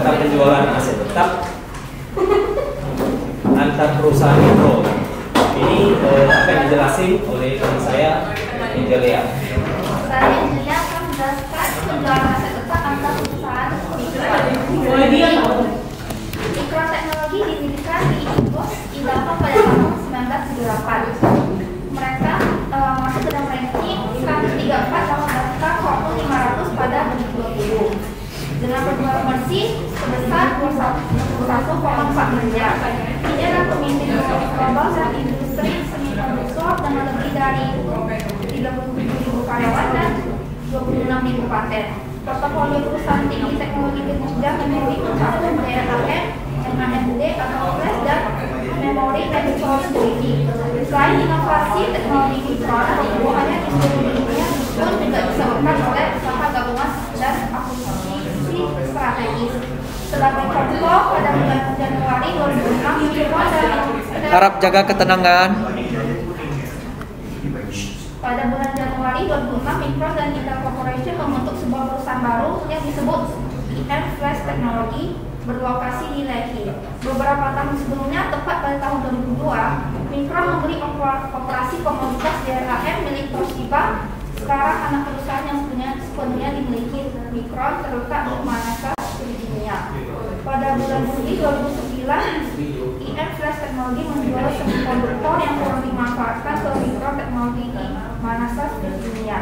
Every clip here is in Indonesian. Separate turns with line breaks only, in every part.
tentang penjualan aset tetap antar perusahaan mikro. Ini akan dijelasin oleh teman saya, Angelia.
Saya Angelia akan menjelaskan penjualan aset tetap antar perusahaan mikro. Mikroteknologi didirikan di Inggris IDAPA pada tahun 1978. Mereka masuk ke dalam ranking 134 dalam daftar Fortune 500 pada 2020 dengan penjualan bersih sebesar 1,4 miliar. Ini adalah pemimpin global dan industri semikonduktor dengan lebih dari 37.000 karyawan dan 26.000 paten. Portofolio perusahaan tinggi teknologi dan memori mencakup DRAM, NAND atau flash dan memori electronic. Selain inovasi teknologi mikron, hubungannya di seluruh dunia pun juga disebabkan oleh usaha gabungan dan akuisisi strategis. Sebagai contoh, pada bulan Januari 2006, Mikron dan
Harap jaga ketenangan.
pada bulan Januari 2006, Mikron dan Intel Corporation membentuk sebuah perusahaan baru yang disebut IM Flash Technology berlokasi di Lehi. Beberapa tahun sebelumnya, tepat pada tahun 2002, Mikron membeli operasi komoditas DRAM milik Toshiba. Sekarang anak perusahaan yang sepenuhnya dimiliki Mikron terletak di Manassas, Virginia. Pada bulan Juli 2009, IM Flash Technology menjual semikonduktor yang kurang dimanfaatkan ke Mikron Teknologi di Manassas, Virginia.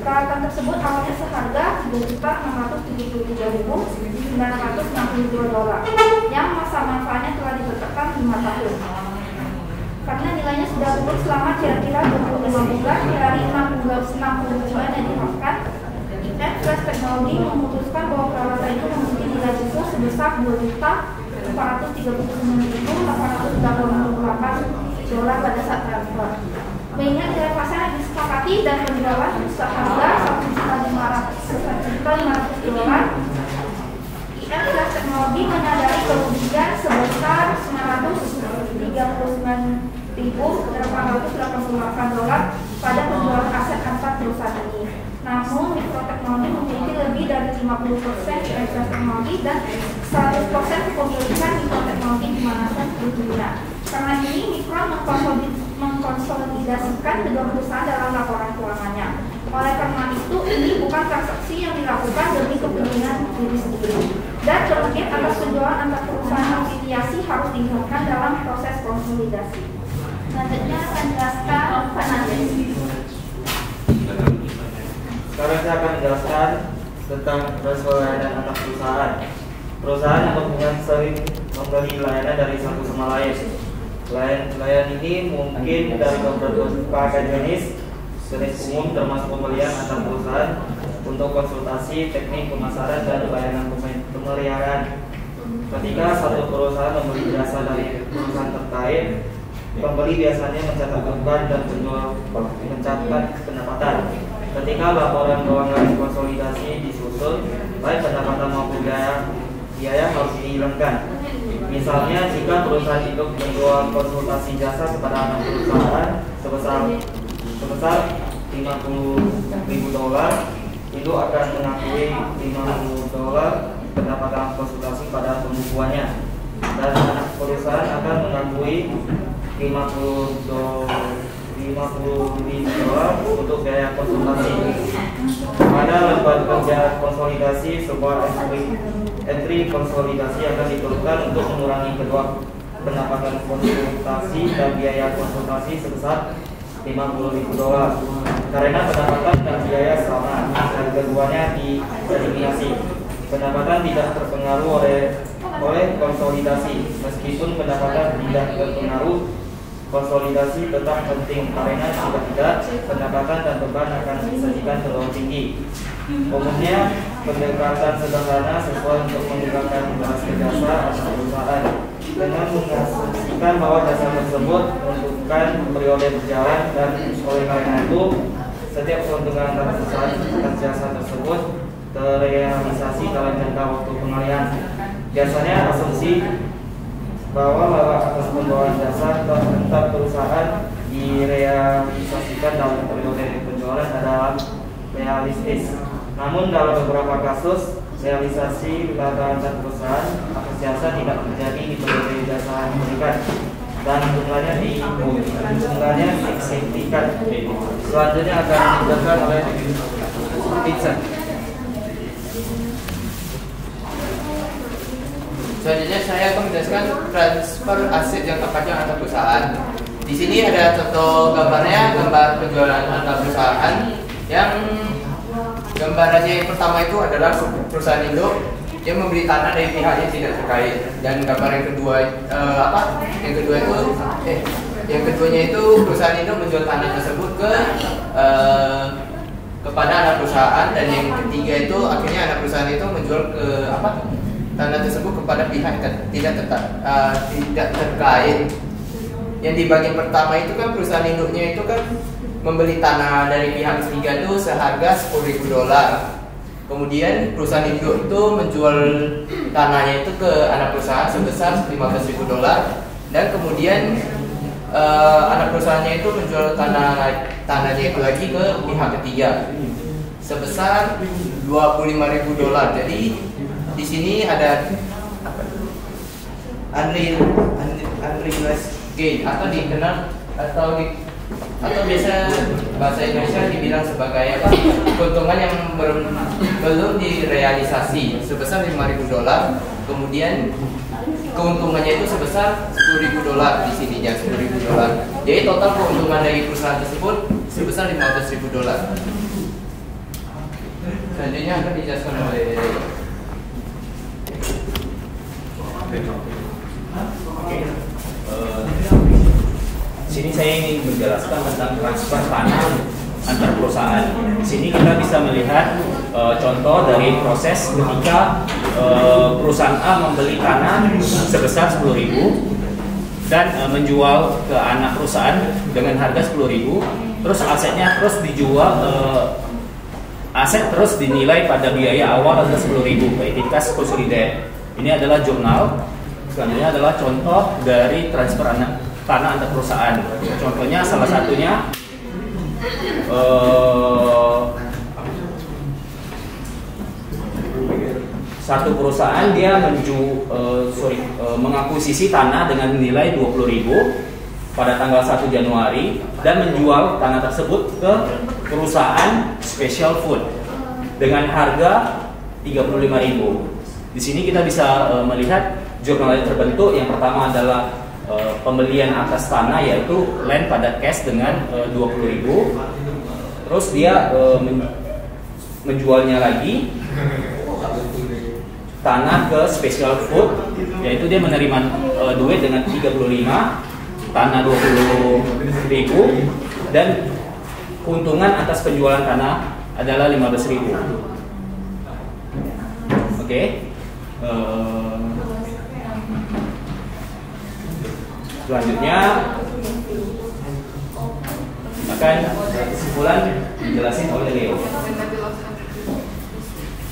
Peralatan tersebut awalnya seharga $3.673.962 yang masa manfaatnya telah ditetapkan 5 tahun. Karena nilainya sudah turun selama kira-kira 25 bulan dari 60 bulan yang dimakan, IM Flash Technology memutuskan bahwa peralatan itu memiliki nilai jual sebesar $2.439.888 pada saat transfer. Mengingat nilai pasar yang disepakati dan penjualan seharga $1.500.000, IM Flash Technology menyadari kerugian sebesar $939.888 pada penjualan aset antar perusahaan ini. Namun, Mikroteknologi memiliki lebih dari 50% IM Flash Technology dan 100% kepemilikan Mikroteknologi di Manassas, Virginia. Karena ini, Mikron mengkonsolidasikan kedua perusahaan dalam laporan keuangannya. Oleh karena itu, ini bukan transaksi yang dilakukan demi kepentingan diri sendiri. Dan kerugian atas penjualan antar perusahaan afiliasi harus dihilangkan dalam proses konsolidasi. Selanjutnya akan jelaskan finansial.
Sekarang saya akan menjelaskan tentang transfer layanan anak perusahaan. Perusahaan yang mempunyai sering membeli layanan dari satu sama lain. Layanan ini mungkin dari beberapa jenis umum termasuk pembelian antar perusahaan untuk konsultasi, teknik pemasaran dan layanan pemeliharaan. Ketika satu perusahaan membeli jasa dari perusahaan terkait, pembeli biasanya mencatat beban dan penjual mencatat pendapatan. Ketika laporan keuangan konsolidasi disusun, baik pendapatan maupun biaya harus dihilangkan. Misalnya, jika perusahaan itu menjual konsultasi jasa kepada anak perusahaan sebesar $50.000, itu akan mengakui $50 pendapatan konsultasi pada pembukuannya, dan anak perusahaan akan mengakui $50 untuk biaya konsultasi. Pada lembar kerja konsolidasi, sebuah entry konsolidasi akan diperlukan untuk mengurangi kedua pendapatan konsultasi dan biaya konsultasi sebesar $50.000 karena pendapatan dan biaya sama dan keduanya dieliminasi. Pendapatan tidak terpengaruh oleh konsolidasi. Meskipun pendapatan tidak terpengaruh, konsolidasi tetap penting karena jika tidak, pendapatan dan beban akan disajikan terlalu tinggi. Umumnya, pendekatan sederhana sesuai untuk menggunakan beras ke jasa atau perusahaan dengan mengasumsikan bahwa jasa tersebut membutuhkan periode berjalan, dan oleh karena itu setiap keuntungan antara perusahaan dan jasa tersebut terrealisasi dalam jangka waktu pengalihan. Biasanya asumsi bahwa laba atas penjualan jasa tetap perusahaan direalisasikan dalam periode penjualan adalah realistis. Namun dalam beberapa kasus realisasi lembaga antar perusahaan atas jasa tidak terjadi di berbagai jasa yang diberikan dan jumlahnya signifikan. Selanjutnya akan dijelaskan oleh Vincent.
Selanjutnya saya akan menjelaskan transfer aset jangka panjang antar perusahaan. Di sini ada contoh gambarnya, gambar penjualan antar perusahaan. Yang gambarannya yang pertama itu adalah perusahaan induk yang membeli tanah dari pihak yang tidak terkait. Dan gambar yang kedua yang keduanya itu perusahaan induk menjual tanah tersebut kepada anak perusahaan, dan yang ketiga itu akhirnya anak perusahaan itu menjual tanah tersebut kepada pihak tidak terkait. Yang di bagian pertama itu kan perusahaan induknya itu kan membeli tanah dari pihak ketiga itu seharga $10.000. Kemudian perusahaan induk itu menjual tanahnya itu ke anak perusahaan sebesar $15.000, dan kemudian anak perusahaannya itu menjual tanahnya itu lagi ke pihak ketiga sebesar $25.000. Jadi di sini ada unrealized gain atau dikenal atau biasa bahasa Indonesia dibilang sebagai keuntungan yang belum direalisasi sebesar $5.000. Kemudian keuntungannya itu sebesar $10.000 di sininya $10.000. Jadi total keuntungan dari perusahaan tersebut sebesar $15.000. Selanjutnya akan dijelaskan oleh
sini saya ingin menjelaskan tentang transfer tanah antar perusahaan. Di sini kita bisa melihat contoh dari proses ketika perusahaan A membeli tanah sebesar 10.000 dan menjual ke anak perusahaan dengan harga 10.000. Terus asetnya terus dijual, aset terus dinilai pada biaya awal adalah 10.000 entitas consolidated. Ini adalah jurnal. Selanjutnya adalah contoh dari transfer tanah antar perusahaan. Contohnya salah satunya satu perusahaan dia mengakuisisi tanah dengan nilai 20.000 pada tanggal 1 Januari dan menjual tanah tersebut ke perusahaan Special Food dengan harga 35.000. Di sini kita bisa melihat jurnal yang terbentuk. Yang pertama adalah pembelian atas tanah, yaitu land pada cash dengan 20.000. Terus dia menjualnya lagi tanah ke Special Food, yaitu dia menerima duit dengan 35, tanah 20.000, dan keuntungan atas penjualan tanah adalah 15.000. Oke. Selanjutnya akan kesimpulan dijelasin oleh Leo.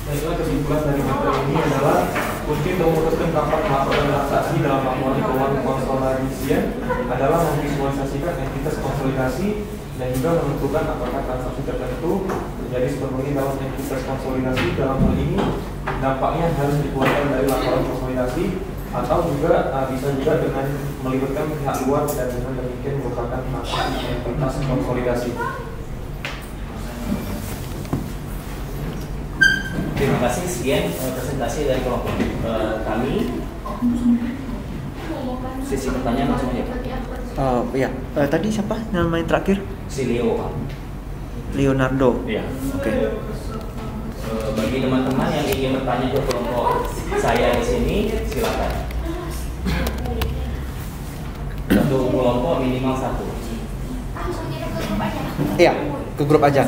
Baiklah, kesimpulan dari materi ini adalah kunci untuk memutuskan kapan melakukan transaksi dalam laporan keuangan konsolidasian adalah memvisualisasikan entitas konsolidasi dan juga menentukan apakah transaksi tertentu terjadi sepenuhnya dalam entitas konsolidasi. Dalam hal ini dampaknya harus dikeluarkan dari laporan konsolidasi atau juga bisa juga dengan melibatkan pihak luar dan dengan demikian merupakan transaksi entitas konsolidasi.
Terima kasih, sekian presentasi dari kelompok kami. Sesi pertanyaan langsung aja.
Tadi siapa nama yang terakhir?
Si Leo, Pak.
Leonardo.
Iya.
Oke.
Bagi teman-teman yang ingin bertanya ke kelompok saya di sini, silakan. Satu kelompok minimal satu.
Iya, ke grup aja.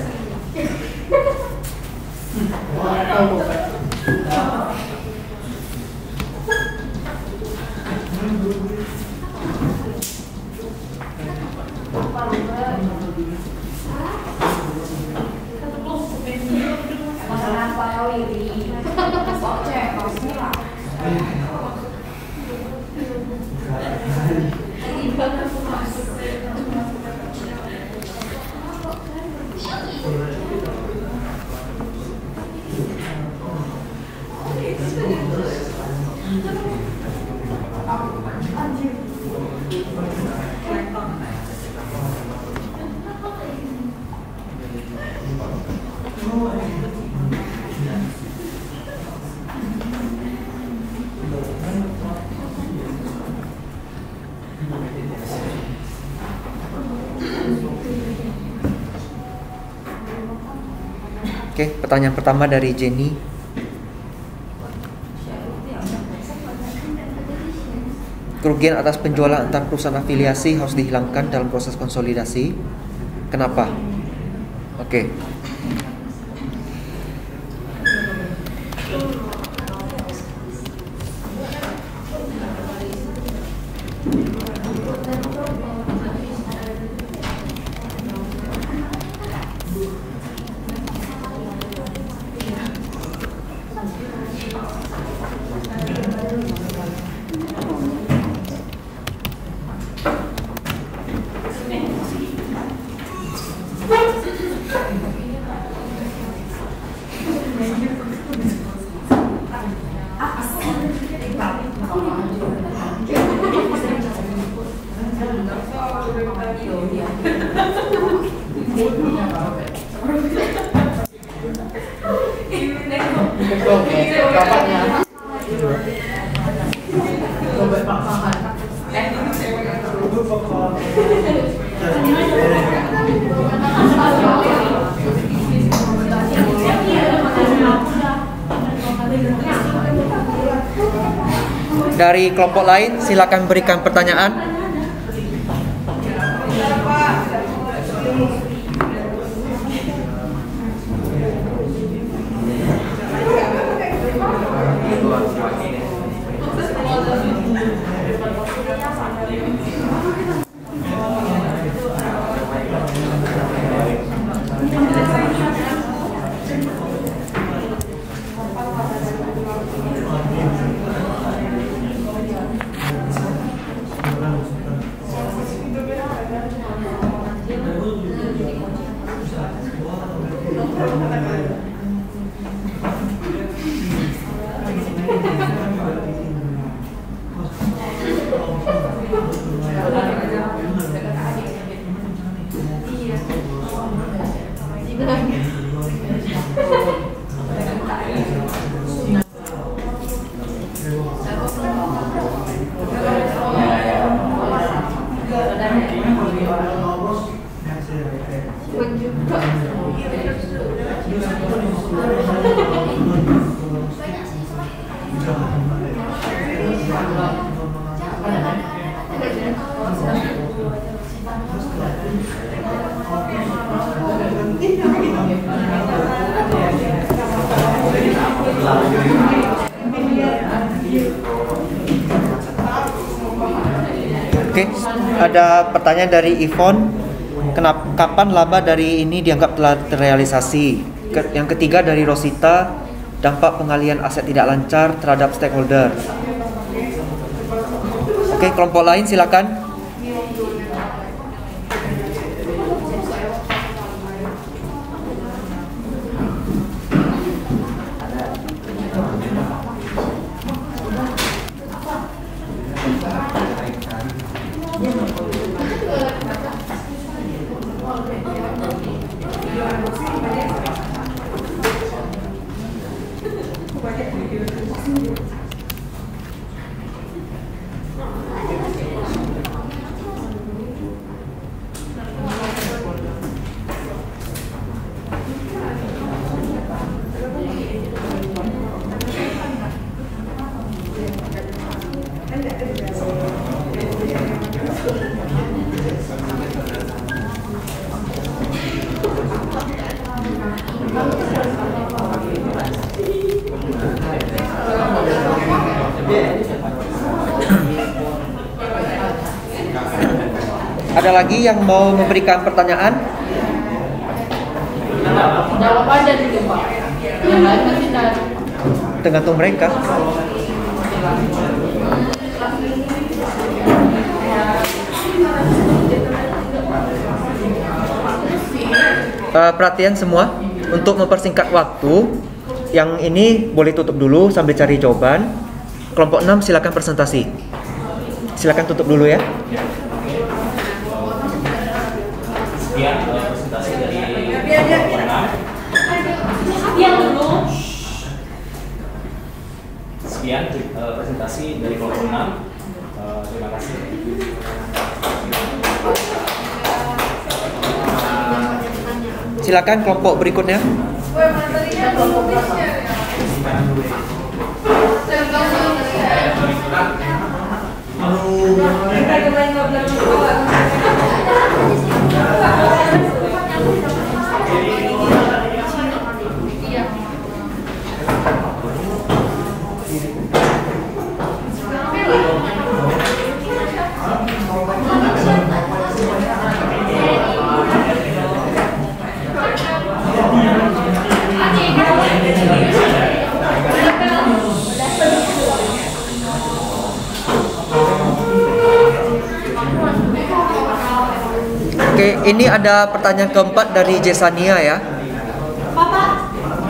Oke, pertanyaan pertama dari Jenny. Kerugian atas penjualan antar perusahaan afiliasi harus dihilangkan dalam proses konsolidasi. Kenapa? Oke. Dari kelompok lain, silakan berikan pertanyaan. Oke, ada pertanyaan dari Ivon. Kapan laba dari ini dianggap telah terrealisasi? Yang ketiga dari Rosita, dampak pengalihan aset tidak lancar terhadap stakeholder. Oke, kelompok lain silakan. Ada lagi yang mau memberikan pertanyaan?
Jawab aja dulu Pak. Yang lain masih dari.
Tergantung mereka. Perhatian semua, untuk mempersingkat waktu, yang ini boleh tutup dulu sambil cari jawaban. Kelompok 6 silakan presentasi. Silakan tutup dulu ya.
Sekian presentasi dari kelompok 6. Sekian presentasi dari kelompok 6. Terima kasih.
Silakan kelompok berikutnya. Oke, ini ada pertanyaan keempat dari Jesania ya.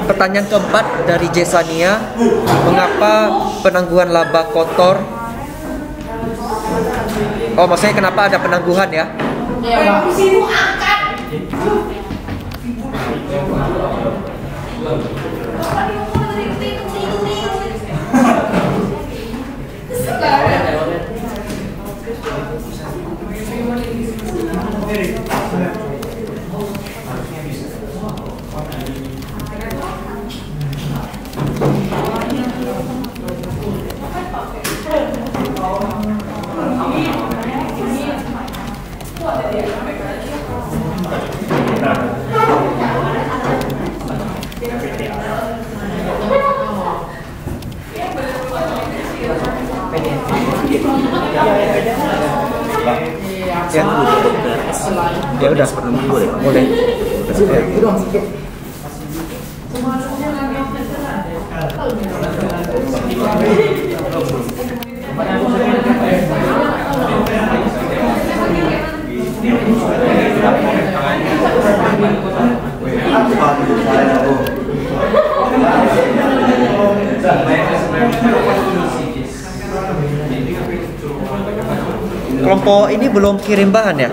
Pertanyaan keempat dari Jesania, mengapa penangguhan laba kotor? Oh, maksudnya kenapa ada penangguhan ya? Ya udah, boleh. Kelompok ini belum kirim bahan ya?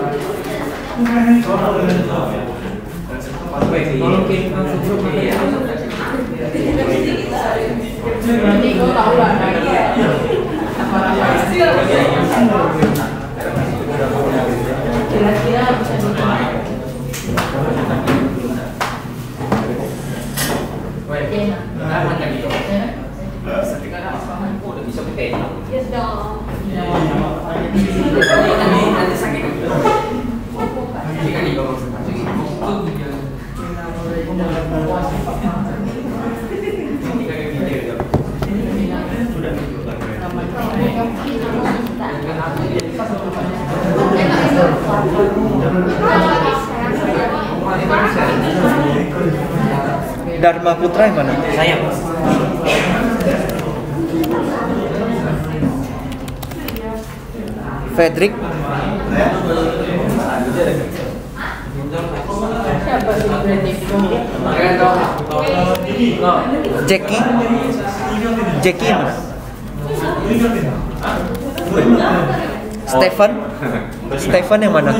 Dharma Putra yang mana?
Saya.
Fredrik. Jackie. Jackie yang mana? Stefan. Stefan yang mana?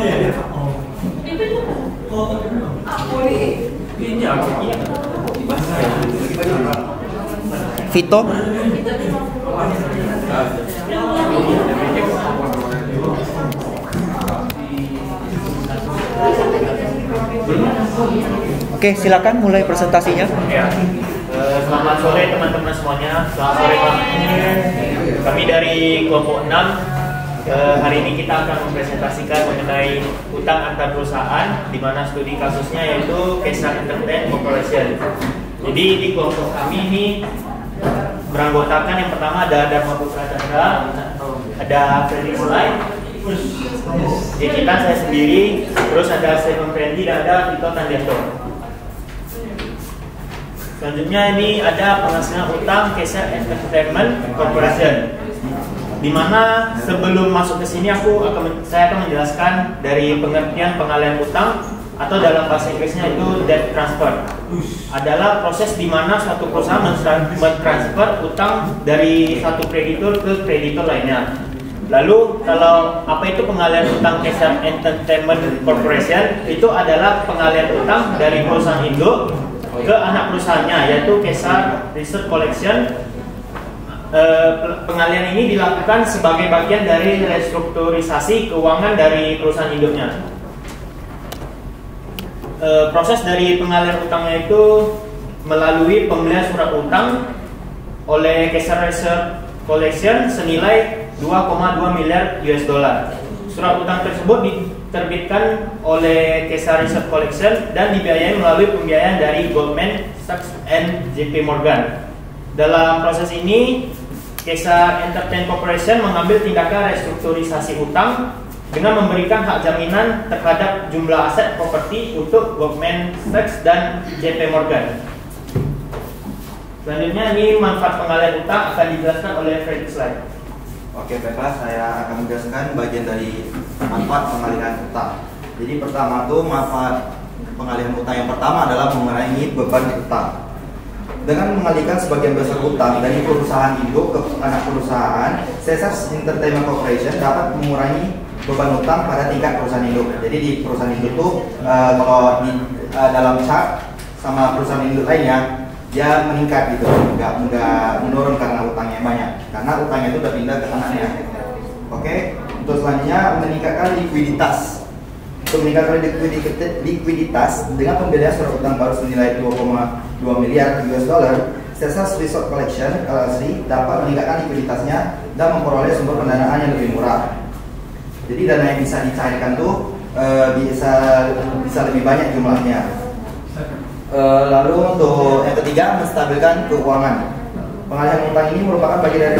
Vito. Oke, silakan mulai presentasinya.
Ya. Selamat sore teman-teman semuanya. Selamat sore Pak. Kami dari kelompok 6 hari ini kita akan mempresentasikan mengenai utang antar perusahaan, di mana studi kasusnya yaitu Kaisar Entertainment Corporation. Jadi di kelompok kami ini beranggotakan yang pertama ada Dharma Putra Chandra, ada Fredrik Slide, Jekitan saya sendiri, terus ada Stephen Fendi dan ada Vito Tandianto. Selanjutnya ini ada penghasilan utang Kaisar Entertainment Corporation. Dimana sebelum masuk ke sini saya akan menjelaskan dari pengertian pengalihan utang atau dalam bahasa Inggrisnya itu debt transfer. Adalah proses di mana suatu perusahaan mentransfer utang dari satu kreditur ke kreditur lainnya. Lalu kalau apa itu pengalihan utang Kaisar Entertainment Corporation? Itu adalah pengalihan utang dari perusahaan induk ke anak perusahaannya yaitu Kaisar Research Collection. Pengalihan ini dilakukan sebagai bagian dari restrukturisasi keuangan dari perusahaan induknya. Proses dari pengalihan utangnya itu
melalui pembelian surat utang oleh Caesar Research Collection senilai 2,2 miliar US dollar. Surat utang tersebut diterbitkan oleh Caesar Research Collection dan dibiayai melalui pembiayaan dari Goldman Sachs and JP Morgan. Dalam proses ini, Caesar Entertainment Corporation mengambil tindakan restrukturisasi utang dengan memberikan hak jaminan terhadap jumlah aset properti untuk Goldman Sachs dan JP Morgan. Selanjutnya ini manfaat pengalihan utang akan dijelaskan oleh Freddy Slide.
Oke, baiklah, saya akan menjelaskan bagian dari manfaat pengalihan utang. Jadi pertama tuh manfaat pengalihan utang yang pertama adalah mengurangi beban utang. Dengan mengalihkan sebagian besar utang dari perusahaan induk ke anak perusahaan, Caesar Entertainment Corporation dapat mengurangi beban utang pada tingkat perusahaan induk. Jadi di perusahaan induk tuh kalau di dalam chart sama perusahaan induk lainnya dia meningkat gitu, nggak menurun karena utangnya banyak, karena utangnya itu udah pindah ke anaknya. Oke, untuk selanjutnya meningkatkan likuiditas. Untuk meningkatkan likuiditas dengan pembelian surat utang baru senilai 2,2 miliar US dollar, Caesar Research Collection LLC dapat meningkatkan likuiditasnya dan memperoleh sumber pendanaan yang lebih murah. Jadi dana yang bisa dicairkan tuh bisa lebih banyak jumlahnya. Lalu untuk yang ketiga, menstabilkan keuangan. Pengalihan utang ini merupakan bagian dari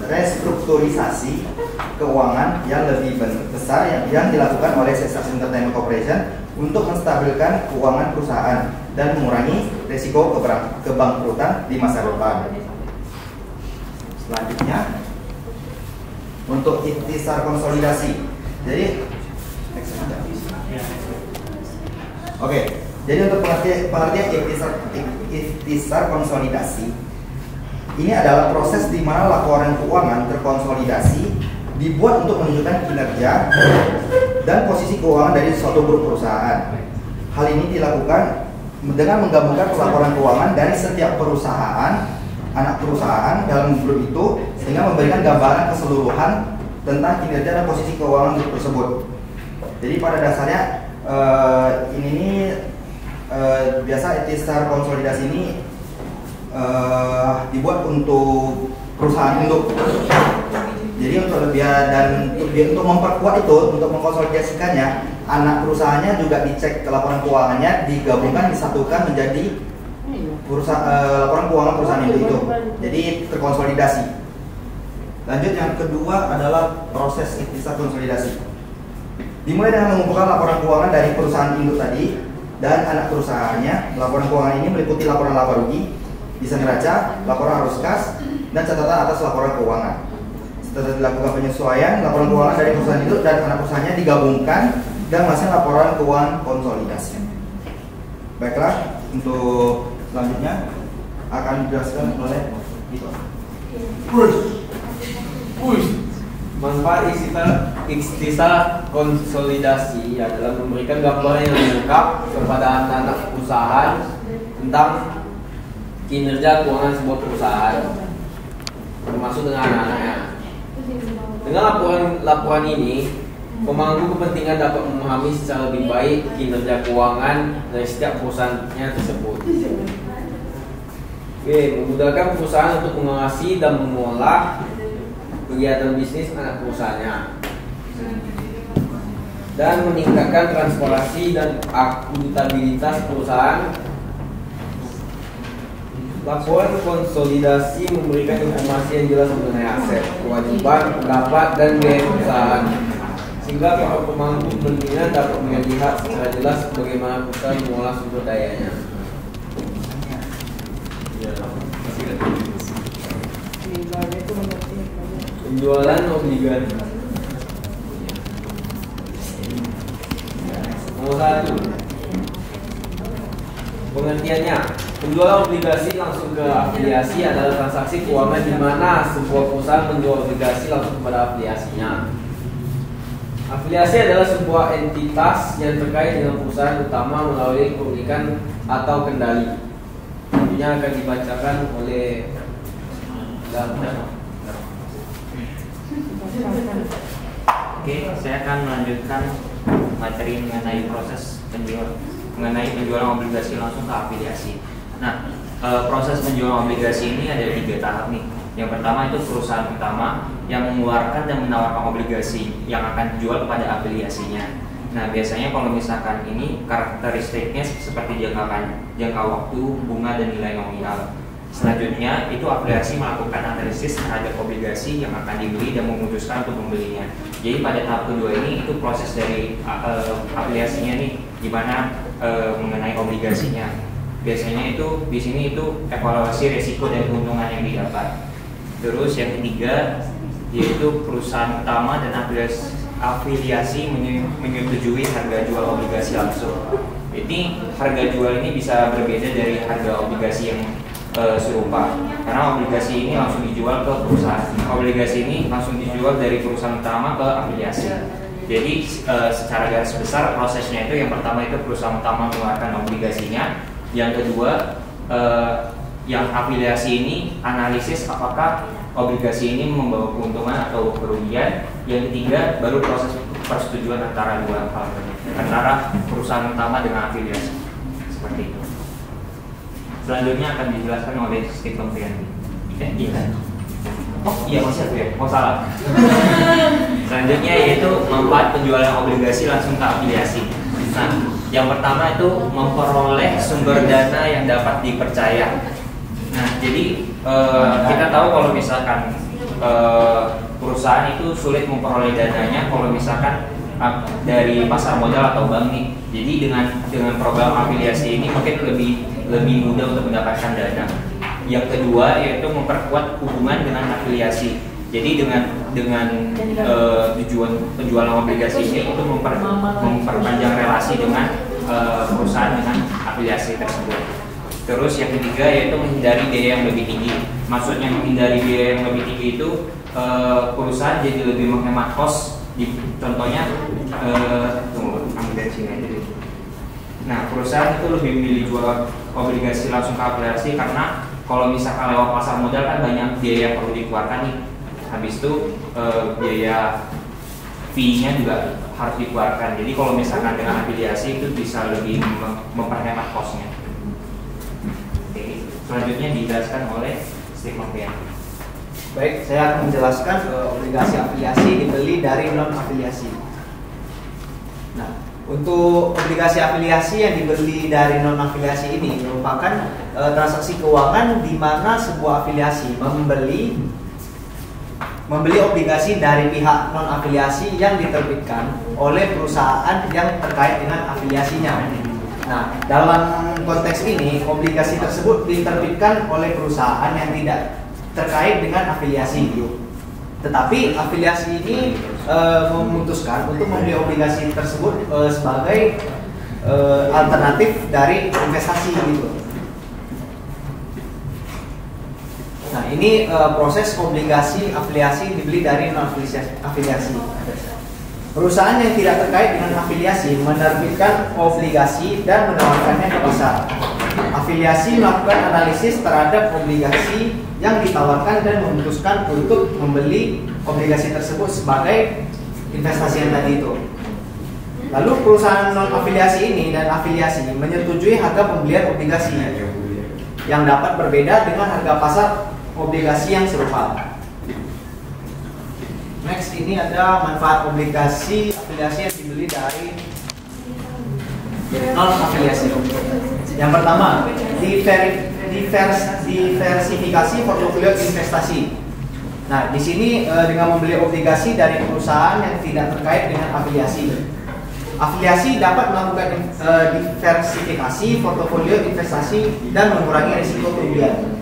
restrukturisasi keuangan yang lebih besar yang dilakukan oleh Caesar Entertainment Corporation untuk menstabilkan keuangan perusahaan dan mengurangi risiko kebangkrutan di masa depan. Selanjutnya, untuk ikhtisar konsolidasi. Jadi, oke. Jadi untuk pengertian ikhtisar konsolidasi, ini adalah proses di mana laporan keuangan terkonsolidasi dibuat untuk menunjukkan kinerja dan posisi keuangan dari suatu grup perusahaan. Hal ini dilakukan dengan menggabungkan laporan keuangan dari setiap perusahaan, anak perusahaan dalam grup itu, sehingga memberikan gambaran keseluruhan tentang kinerja dan posisi keuangan grup tersebut. Jadi pada dasarnya biasa ikhtisar konsolidasi ini dibuat untuk perusahaan induk. Jadi untuk memperkuat itu, untuk mengkonsolidasikannya, anak perusahaannya juga dicek ke laporan keuangannya, digabungkan, disatukan menjadi laporan keuangan perusahaan induk itu. Jadi terkonsolidasi. Lanjut, yang kedua adalah proses ikhtisar konsolidasi. Dimulai dengan mengumpulkan laporan keuangan dari perusahaan induk tadi dan anak perusahaannya. Laporan keuangan ini meliputi laporan laba rugi, bisa neraca, laporan arus kas, dan catatan atas laporan keuangan. Setelah dilakukan penyesuaian, laporan keuangan dari perusahaan itu dan anak perusahaannya digabungkan dan menghasilkan laporan keuangan konsolidasi. Baiklah, untuk selanjutnya akan dijelaskan oleh itu.
Manfaat ikhtisar konsolidasi adalah memberikan gambaran yang lengkap kepada anak-anak perusahaan tentang kinerja keuangan sebuah perusahaan, termasuk dengan anak-anaknya. Dengan laporan ini, pemangku kepentingan dapat memahami secara lebih baik kinerja keuangan dari setiap perusahaannya tersebut. Memudahkan perusahaan untuk mengawasi dan mengolah kegiatan bisnis anak perusahaannya, dan meningkatkan transparansi dan akuntabilitas perusahaan. Laporan konsolidasi memberikan informasi yang jelas mengenai aset, kewajiban, pendapat, dan biaya perusahaan, sehingga para pemangku kepentingan dapat melihat secara jelas bagaimana perusahaan mengolah sumber dayanya. Penjualan obligasi. Nomor 1. Pengertiannya, penjualan obligasi langsung ke afiliasi adalah transaksi keuangan di mana sebuah perusahaan menjual obligasi langsung kepada afiliasinya. Afiliasi adalah sebuah entitas yang terkait dengan perusahaan utama melalui kepemilikan atau kendali. Tentunya akan dibacakan oleh
Oke, saya akan melanjutkan materi mengenai proses penjualan obligasi langsung ke afiliasi. Nah, proses penjualan obligasi ini ada 3 tahap nih. Yang pertama itu perusahaan utama yang mengeluarkan dan menawarkan obligasi yang akan dijual kepada afiliasinya. Nah, biasanya kalau misalkan ini karakteristiknya seperti jangka waktu, bunga, dan nilai nominal. Selanjutnya itu afiliasi melakukan analisis terhadap obligasi yang akan dibeli dan memutuskan untuk membelinya. Jadi pada tahap kedua ini itu proses dari afiliasinya nih, gimana mengenai obligasinya. Biasanya itu di sini itu evaluasi risiko dan keuntungan yang didapat. Terus yang ketiga yaitu perusahaan utama dan afiliasi menyetujui harga jual obligasi langsung. Ini harga jual ini bisa berbeda dari harga obligasi yang serupa, karena obligasi ini langsung dijual ke perusahaan. Obligasi ini langsung dijual dari perusahaan utama ke afiliasi. Jadi secara garis besar prosesnya itu yang pertama itu perusahaan utama mengeluarkan obligasinya, yang kedua yang afiliasi ini analisis apakah obligasi ini membawa keuntungan atau kerugian. Yang ketiga baru proses persetujuan antara dua hal, antara perusahaan utama dengan afiliasi. Seperti itu. Selanjutnya akan dijelaskan oleh Stephen Priandi. Iya. Oh iya, masih aku ya? Oh salah. Selanjutnya yaitu manfaat penjualan obligasi langsung ke afiliasi. Nah, yang pertama itu memperoleh sumber dana yang dapat dipercaya. Nah, jadi kita tahu kalau misalkan perusahaan itu sulit memperoleh dananya kalau misalkan dari pasar modal atau bank nih. Jadi dengan program afiliasi ini mungkin lebih mudah untuk mendapatkan dana. Yang kedua yaitu memperkuat hubungan dengan afiliasi. Jadi dengan tujuan penjualan obligasi ini untuk memperpanjang relasi dengan perusahaan dengan afiliasi tersebut. Terus yang ketiga yaitu menghindari biaya yang lebih tinggi. Maksudnya menghindari biaya yang lebih tinggi itu perusahaan jadi lebih menghemat kos. Contohnya ambil dari sini aja deh. Nah, perusahaan itu lebih memilih jual obligasi langsung ke afiliasi karena kalau misalkan lewat pasar modal kan banyak biaya yang perlu dikeluarkan nih. Habis itu biaya fee-nya juga harus dikeluarkan. Jadi kalau misalkan dengan afiliasi itu bisa lebih memperhemat kosnya. Oke, selanjutnya dijelaskan oleh Stephen Priandi.
Baik, saya akan menjelaskan obligasi afiliasi dibeli dari non afiliasi. Nah, untuk obligasi afiliasi yang dibeli dari non afiliasi ini merupakan transaksi keuangan di mana sebuah afiliasi membeli obligasi dari pihak non afiliasi yang diterbitkan oleh perusahaan yang terkait dengan afiliasinya. Nah, dalam konteks ini obligasi tersebut diterbitkan oleh perusahaan yang tidak terkait dengan afiliasi itu. Tetapi afiliasi ini memutuskan untuk membeli obligasi tersebut sebagai alternatif dari investasi gitu. Nah, ini proses obligasi afiliasi dibeli dari non afiliasi. Perusahaan yang tidak terkait dengan afiliasi menerbitkan obligasi dan menawarkannya ke pasar. Afiliasi melakukan analisis terhadap obligasi yang ditawarkan dan memutuskan untuk membeli obligasi tersebut sebagai investasi yang tadi itu. Lalu perusahaan non afiliasi ini dan afiliasi menyetujui harga pembelian obligasi yang dapat berbeda dengan harga pasar obligasi yang serupa. Next, ini ada manfaat obligasi afiliasi yang dibeli dari non afiliasi. Yang pertama, diversifikasi portofolio investasi. Nah, di sini dengan membeli obligasi dari perusahaan yang tidak terkait dengan afiliasi. Afiliasi dapat melakukan diversifikasi portofolio investasi dan mengurangi risiko kerugian.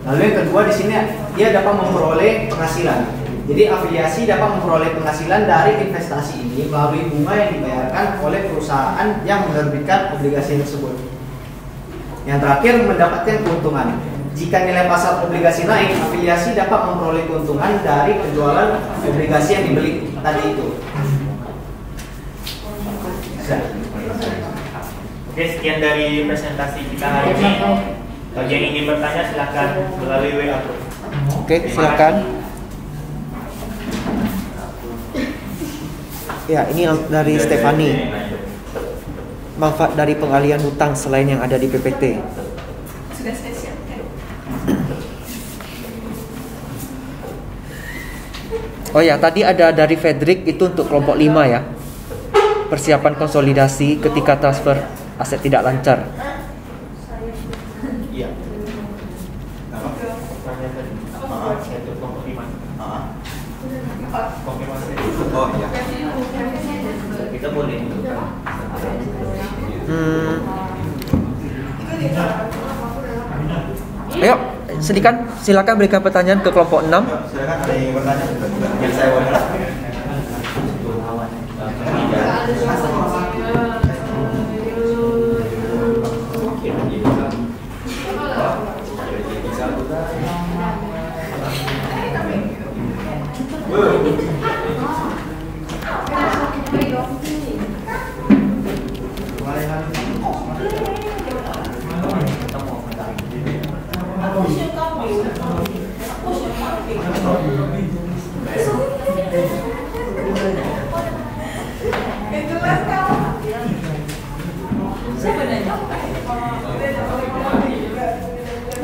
Lalu yang kedua di sini dia dapat memperoleh penghasilan. Jadi afiliasi dapat memperoleh penghasilan dari investasi ini melalui bunga yang dibayarkan oleh perusahaan yang menerbitkan obligasi tersebut. Yang terakhir, mendapatkan keuntungan. Jika nilai pasar obligasi naik, afiliasi dapat memperoleh keuntungan dari penjualan obligasi yang dibeli tadi itu.
Oke, sekian dari presentasi kita hari ini. Bagi yang ingin bertanya silakan melalui WA.
Oke, silakan. Ya, ini dari Stefani. Manfaat dari pengalihan hutang selain yang ada di PPT. Oh ya, tadi ada dari Frederick itu untuk kelompok 5 ya. Persiapan konsolidasi ketika transfer aset tidak lancar.
Iya. Tanya tadi. Untuk kelompok 5. Konfirmasi.
Oh iya.
Kita boleh.
Ayo, silakan berikan pertanyaan ke kelompok 6.
Silakan, ada yang bertanya yang saya wawancara.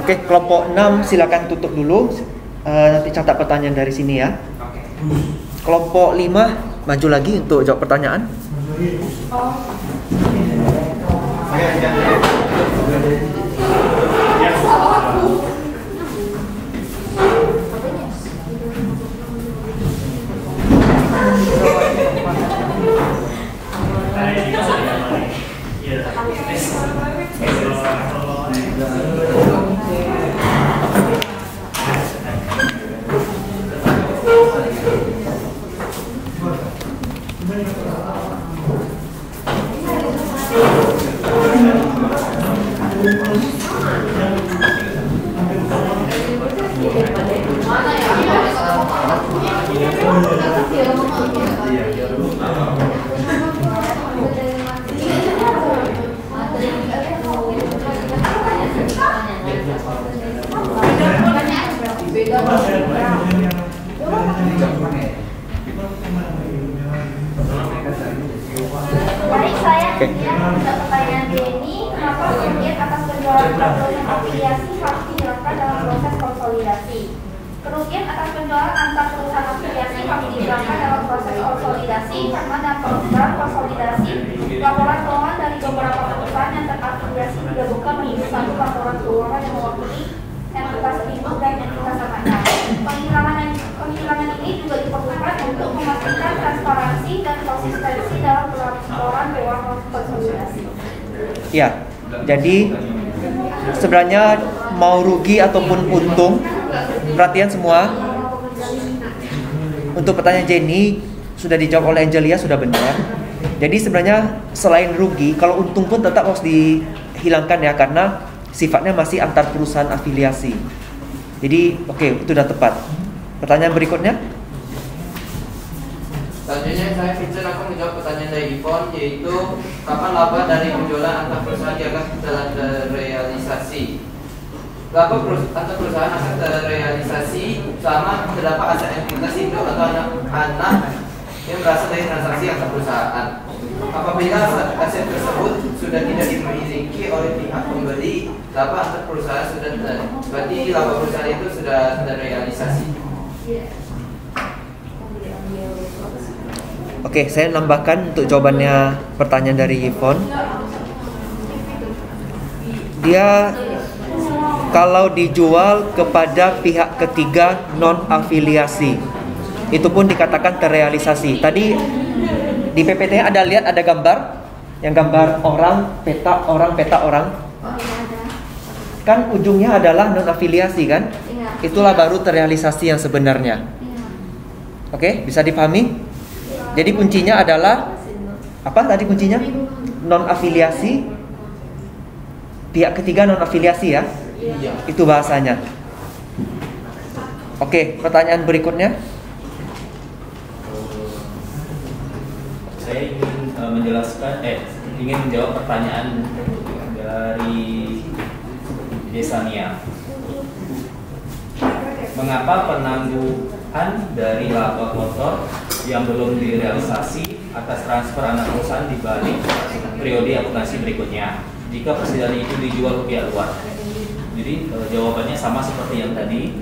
Oke, kelompok 6 silakan tutup dulu. Nanti catat pertanyaan dari sini ya. Kelompok 5 maju lagi untuk jawab pertanyaan.
Baik, saya untuk pertanyaan Denny, kenapa kerugian atas penjualan produk afiliasi harus dihilangkan dalam proses konsolidasi? Kerugian atas penjualan antar perusahaan afiliasi harus dihilangkan dalam proses konsolidasi karena dalam program konsolidasi laporan keuangan dari beberapa perusahaan yang terafiliasi digabungkan menjadi satu laporan keuangan yang mewakili entitas induk dan entitas anaknya. Penghilangan ini juga diperlukan untuk memastikan transparansi dan konsistensi dalam laporan keuangan konsolidasi.
Ya, jadi sebenarnya mau rugi ataupun untung, perhatian semua. Untuk pertanyaan Jenny sudah dijawab oleh Angelia, sudah benar. Jadi sebenarnya selain rugi, kalau untung pun tetap harus dihilangkan ya, karena sifatnya masih antar perusahaan afiliasi. Jadi oke, itu sudah tepat. Pertanyaan berikutnya.
Selanjutnya saya Vincent akan menjawab pertanyaan dari Ivon, yaitu kapan laba dari penjualan antar perusahaan dianggap telah terrealisasi? Laba antar perusahaan akan terrealisasi selama terdapat aset entitas induk atau anak yang berasal dari transaksi antar perusahaan. Apabila aset tersebut sudah tidak dimiliki oleh pihak pembeli, laba antar perusahaan sudah berarti laba perusahaan itu sudah terrealisasi.
Oke, saya nambahkan untuk jawabannya pertanyaan dari Yvonne. Dia kalau dijual kepada pihak ketiga non afiliasi, itu pun dikatakan terrealisasi. Tadi di PPT ada lihat ada gambar, yang gambar orang, peta orang. Kan ujungnya adalah non afiliasi kan? Itulah baru terrealisasi yang sebenarnya. Oke, bisa dipahami? Jadi kuncinya adalah apa tadi kuncinya? Non afiliasi, pihak ketiga non afiliasi ya. Itu bahasanya. Oke, pertanyaan berikutnya.
Saya ingin menjawab pertanyaan dari Desania. Mengapa penangguhan dari laba kotor yang belum direalisasi atas transfer anak perusahaan dibalik periode akuntansi berikutnya jika persidangan itu dijual ke pihak luar? Jadi jawabannya sama seperti yang tadi.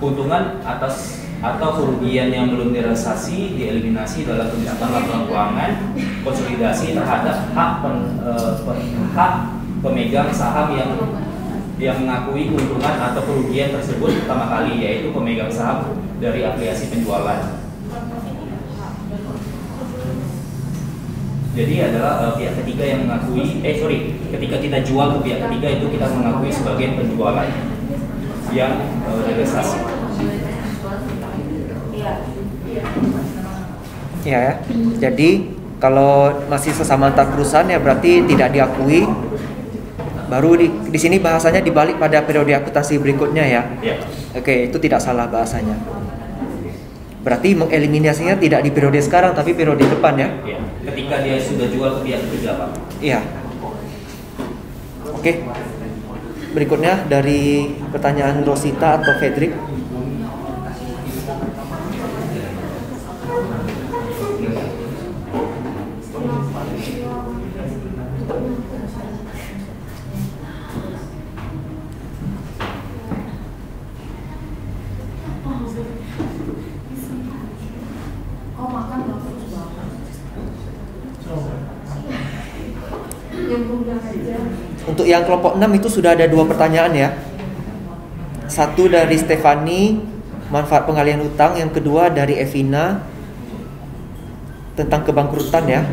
Keuntungan atas atau kerugian yang belum direalisasi dieliminasi dalam kegiatan laporan keuangan konsolidasi terhadap hak pemegang saham yang mengakui keuntungan atau kerugian tersebut pertama kali, yaitu pemegang saham dari afiliasi penjualan. Jadi adalah pihak ketiga yang mengakui, ketika kita jual ke pihak ketiga itu kita mengakui sebagai penjualan yang realisasi.
Ya, jadi kalau masih sesama antar perusahaan ya berarti tidak diakui. Baru di sini bahasanya dibalik pada periode akuntansi berikutnya ya. Oke, itu tidak salah bahasanya. Berarti mengeliminasinya tidak di periode sekarang tapi periode depan ya.
Ketika dia sudah jual ke pihak ketiga, Pak.
Iya. Oke. Berikutnya dari pertanyaan Rosita atau Fredrik. Untuk yang kelompok 6 itu sudah ada 2 pertanyaan ya. Satu dari Stefani, manfaat pengalihan hutang. Yang kedua dari Evina, tentang kebangkrutan ya.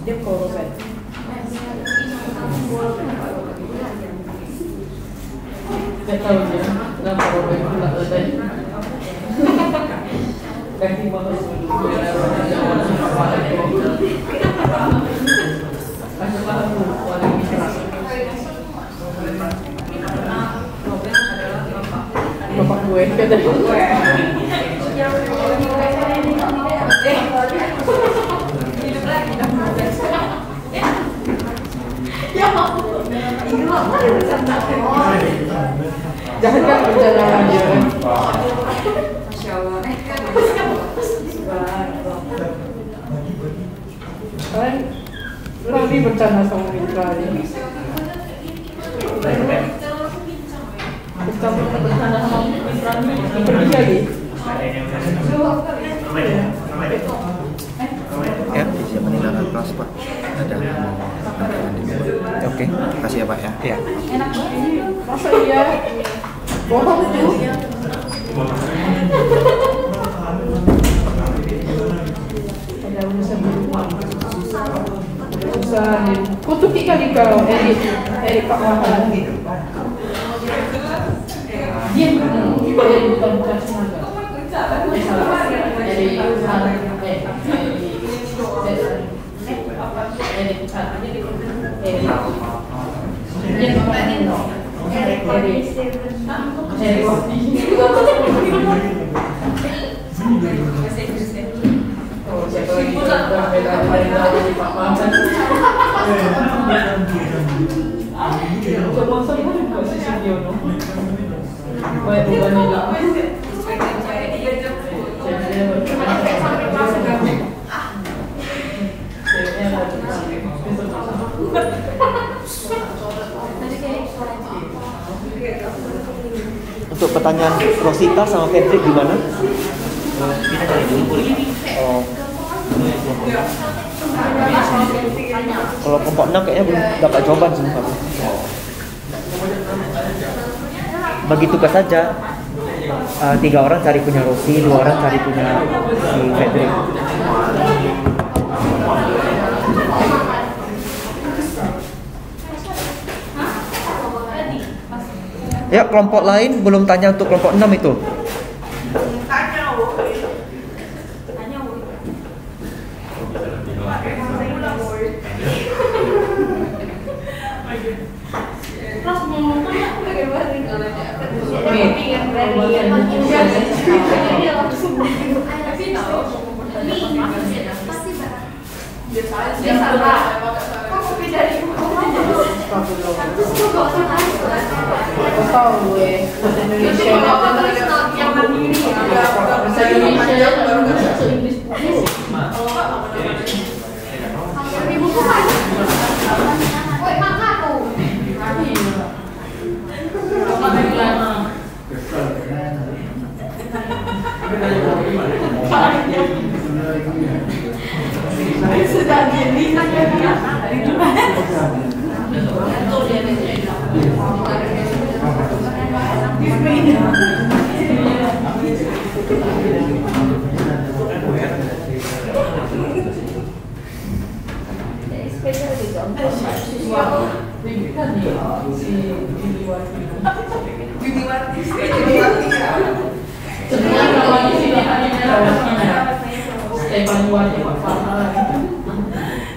Dia korban. Dia tahu dia kenapa korban pula tadi. Ganti motor bapak gue kata gue. Jangan kan berjalan aja. Masya Allah. Kalian lebih bercanda sama Mitra ini. Bercanda sama Mitra ini pergi lagi.
Ya, siapa meninggalkan kelas Pak? Ada Oke, kasih ya Pak ya.
Iya.
Enak banget. Masa iya? Bohong tuh. Ada urusan susah nih. Kutuki kali kau, Erik Pak Mahal. Dia bukan semangat.
Untuk pertanyaan Rosita sama Fredrik gimana?
Kita cari dulu boleh.
Oh. Kalau kelompok 6 kayaknya belum dapat jawaban semua. Bagi tugas saja. 3 orang cari punya Rosi, 2 orang cari punya si Fredrik. Ya, kelompok lain belum tanya untuk kelompok 6 itu.
tahu gue bahasa Indonesia yang mandiri ya. Bahasa Indonesia baru masuk Inggris dulu.
Di buku kan? Woi, maka tuh.
Sudah gini
Spesial gitu.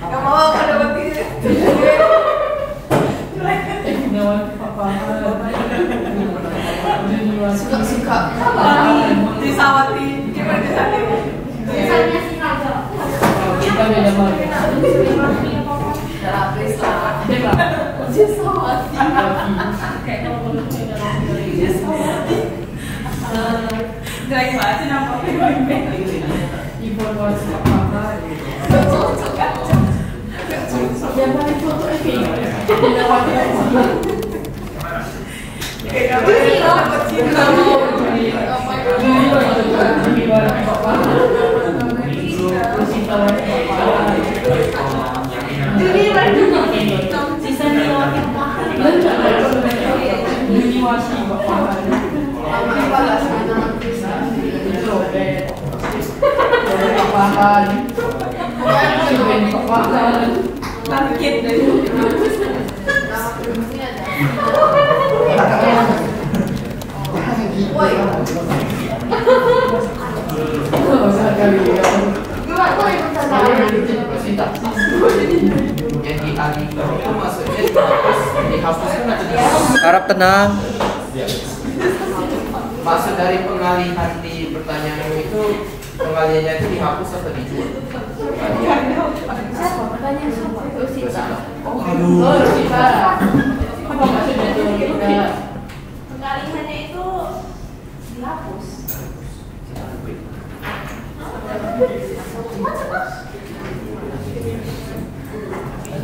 Gak mau ada bati. Suka-suka disawati gimana disawati?
Misalnya sih aja.
Kita beda banget. Terapis lah. Disawati. Kayak kalau disawati. Jelek banget namanya. Informasi apa-apa. Siapa itu foto ini?
Yang dialihkan itu maksudnya dihapuskan atau dihapus?
Harap tenang.
Maksud dari pengalihan di pertanyaan itu, pengalihannya itu dihapus atau dijual?
Siapa? Pertanyaan siapa? Rosita.
Oh, Rosita. Apa maksudnya itu?
Pengalihannya itu dihapus.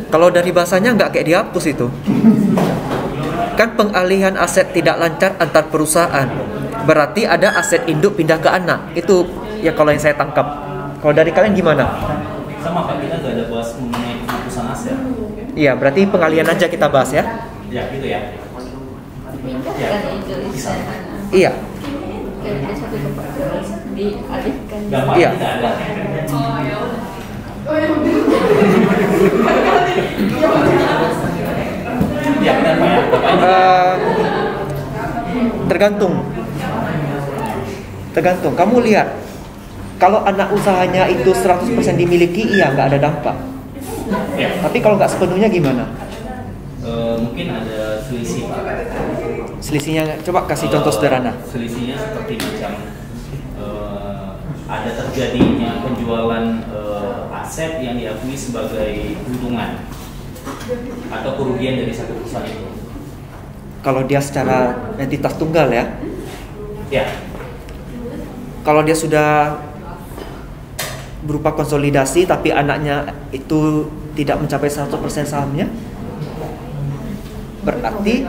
Kalau dari bahasanya nggak kayak dihapus itu. Kan pengalihan aset tidak lancar antar perusahaan. Berarti ada aset induk pindah ke anak. Itu ya kalau yang saya tangkap. Kalau dari kalian gimana?
Sama Pak, kita nggak ada bahas mengenai penghapusan aset.
Iya, berarti pengalihan aja kita bahas ya.
Ya gitu ya.
Dipindahkan itu di sana.
Iya.
Ke satu tempat terus dialihkan.
Gampang
Iya.
tidak ada.
Oh, ya udah.
Ya benar Pak ya.
Tergantung. Kamu lihat, kalau anak usahanya itu 100% dimiliki, iya nggak ada dampak.
Ya.
Tapi kalau nggak sepenuhnya gimana?
Mungkin ada selisih Pak.
Selisihnya, coba kasih contoh sederhana.
Selisihnya seperti macam ada terjadinya penjualan aset yang diakui sebagai keuntungan atau kerugian dari satu perusahaan itu.
Kalau dia secara entitas tunggal ya.
Ya.
Kalau dia sudah berupa konsolidasi tapi anaknya itu tidak mencapai 100% sahamnya, berarti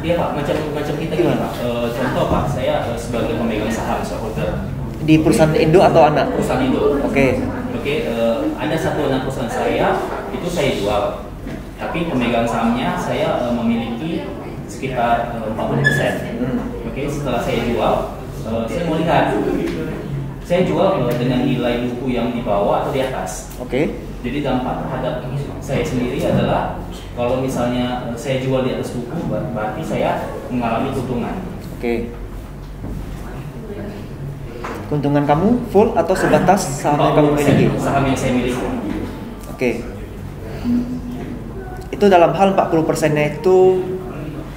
Iya Pak, macam kita gini Pak. Contoh Pak, saya sebagai pemegang saham shareholder
di perusahaan induk atau anak?
perusahaan itu.
Oke.
Ada satu anak perusahaan saya itu saya jual, tapi pemegang sahamnya saya memiliki sekitar 40%. Oke, setelah saya jual, saya mau lihat saya jual dengan nilai buku yang di bawah atau di atas.
Oke.
Jadi dampak terhadap saya sendiri adalah kalau misalnya saya jual di atas buku, berarti saya mengalami keuntungan.
Oke. Keuntungan kamu full atau sebatas saham yang kamu miliki?
Saham yang saya miliki.
Oke. Itu dalam hal 40%-nya itu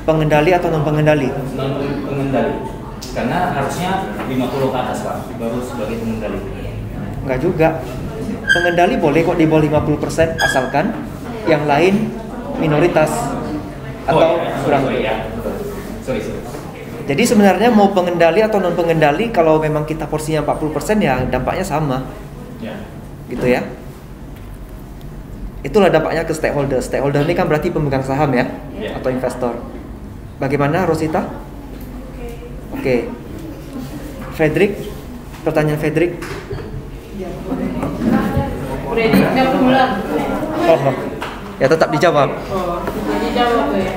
pengendali atau non pengendali?
Non pengendali. Karena harusnya 50 ke atas Pak, baru sebagai pengendali.
Enggak juga. Pengendali boleh kok di bawah 50% asalkan yang lain minoritas atau kurang.
Ya. Sorry.
Jadi sebenarnya mau pengendali atau non pengendali, kalau memang kita porsinya 40% ya dampaknya sama.
Ya.
Gitu ya. Itulah dampaknya ke stakeholder. Stakeholder ini kan berarti pemegang saham ya, atau investor. Bagaimana Rosita? Oke. Fredrik, pertanyaan Fredrik.
Prediknya pulang.
Oh, ya tetap dijawab.
Dijawab ya.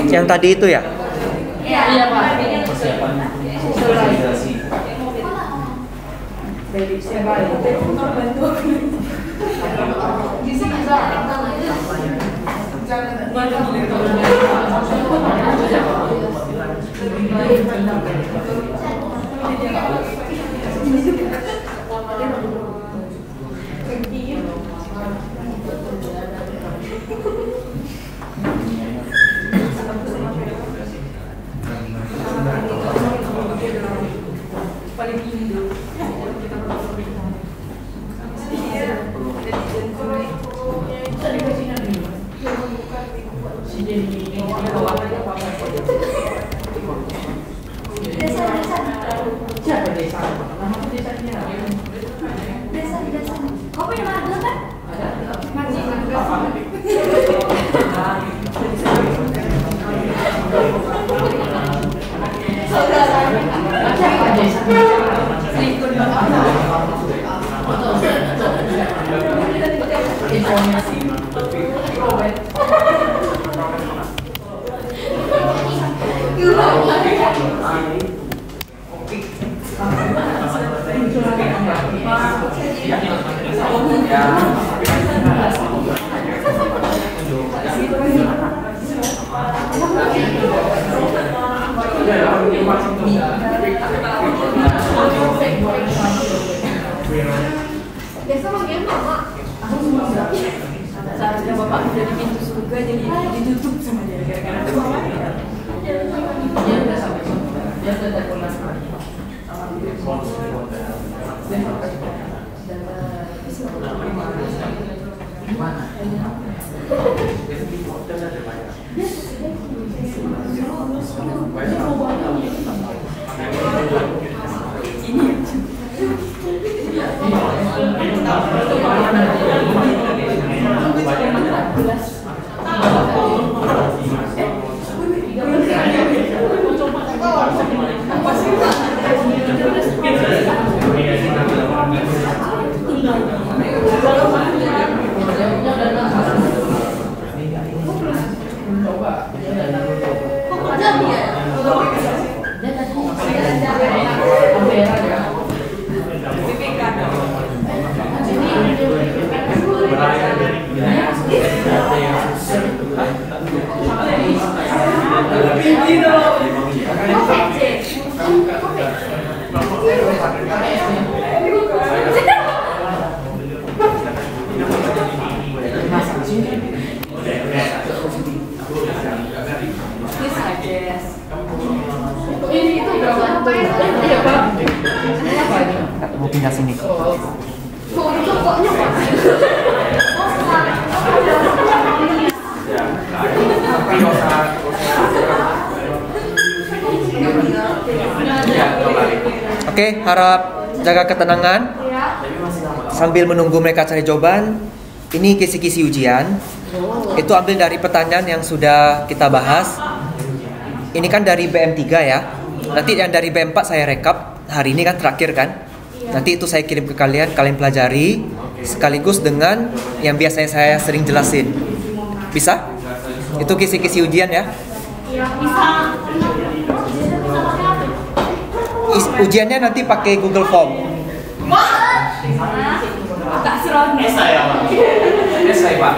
Yang tadi itu ya?
Iya Pak.
Persiapan konsolidasi.
Prediksi baik. Di sini
biasa manggil mama.
Seharusnya bapak jadi pintu surga jadi ditutup sama dia gara-gara dia udah sampai dia udah terpulang
Mau pindah sini. Oke, harap jaga ketenangan sambil menunggu mereka cari jawaban. Ini kisi-kisi ujian. Itu ambil dari pertanyaan yang sudah kita bahas. Ini kan dari BM3 ya. Nanti yang dari BM4 saya rekap. Hari ini kan terakhir kan. Nanti itu saya kirim ke kalian, kalian pelajari sekaligus dengan yang biasanya saya sering jelasin. Bisa? Itu kisi-kisi ujian ya. Ujiannya nanti pakai Google Form.
Esai ya, Pak. Esai, Pak.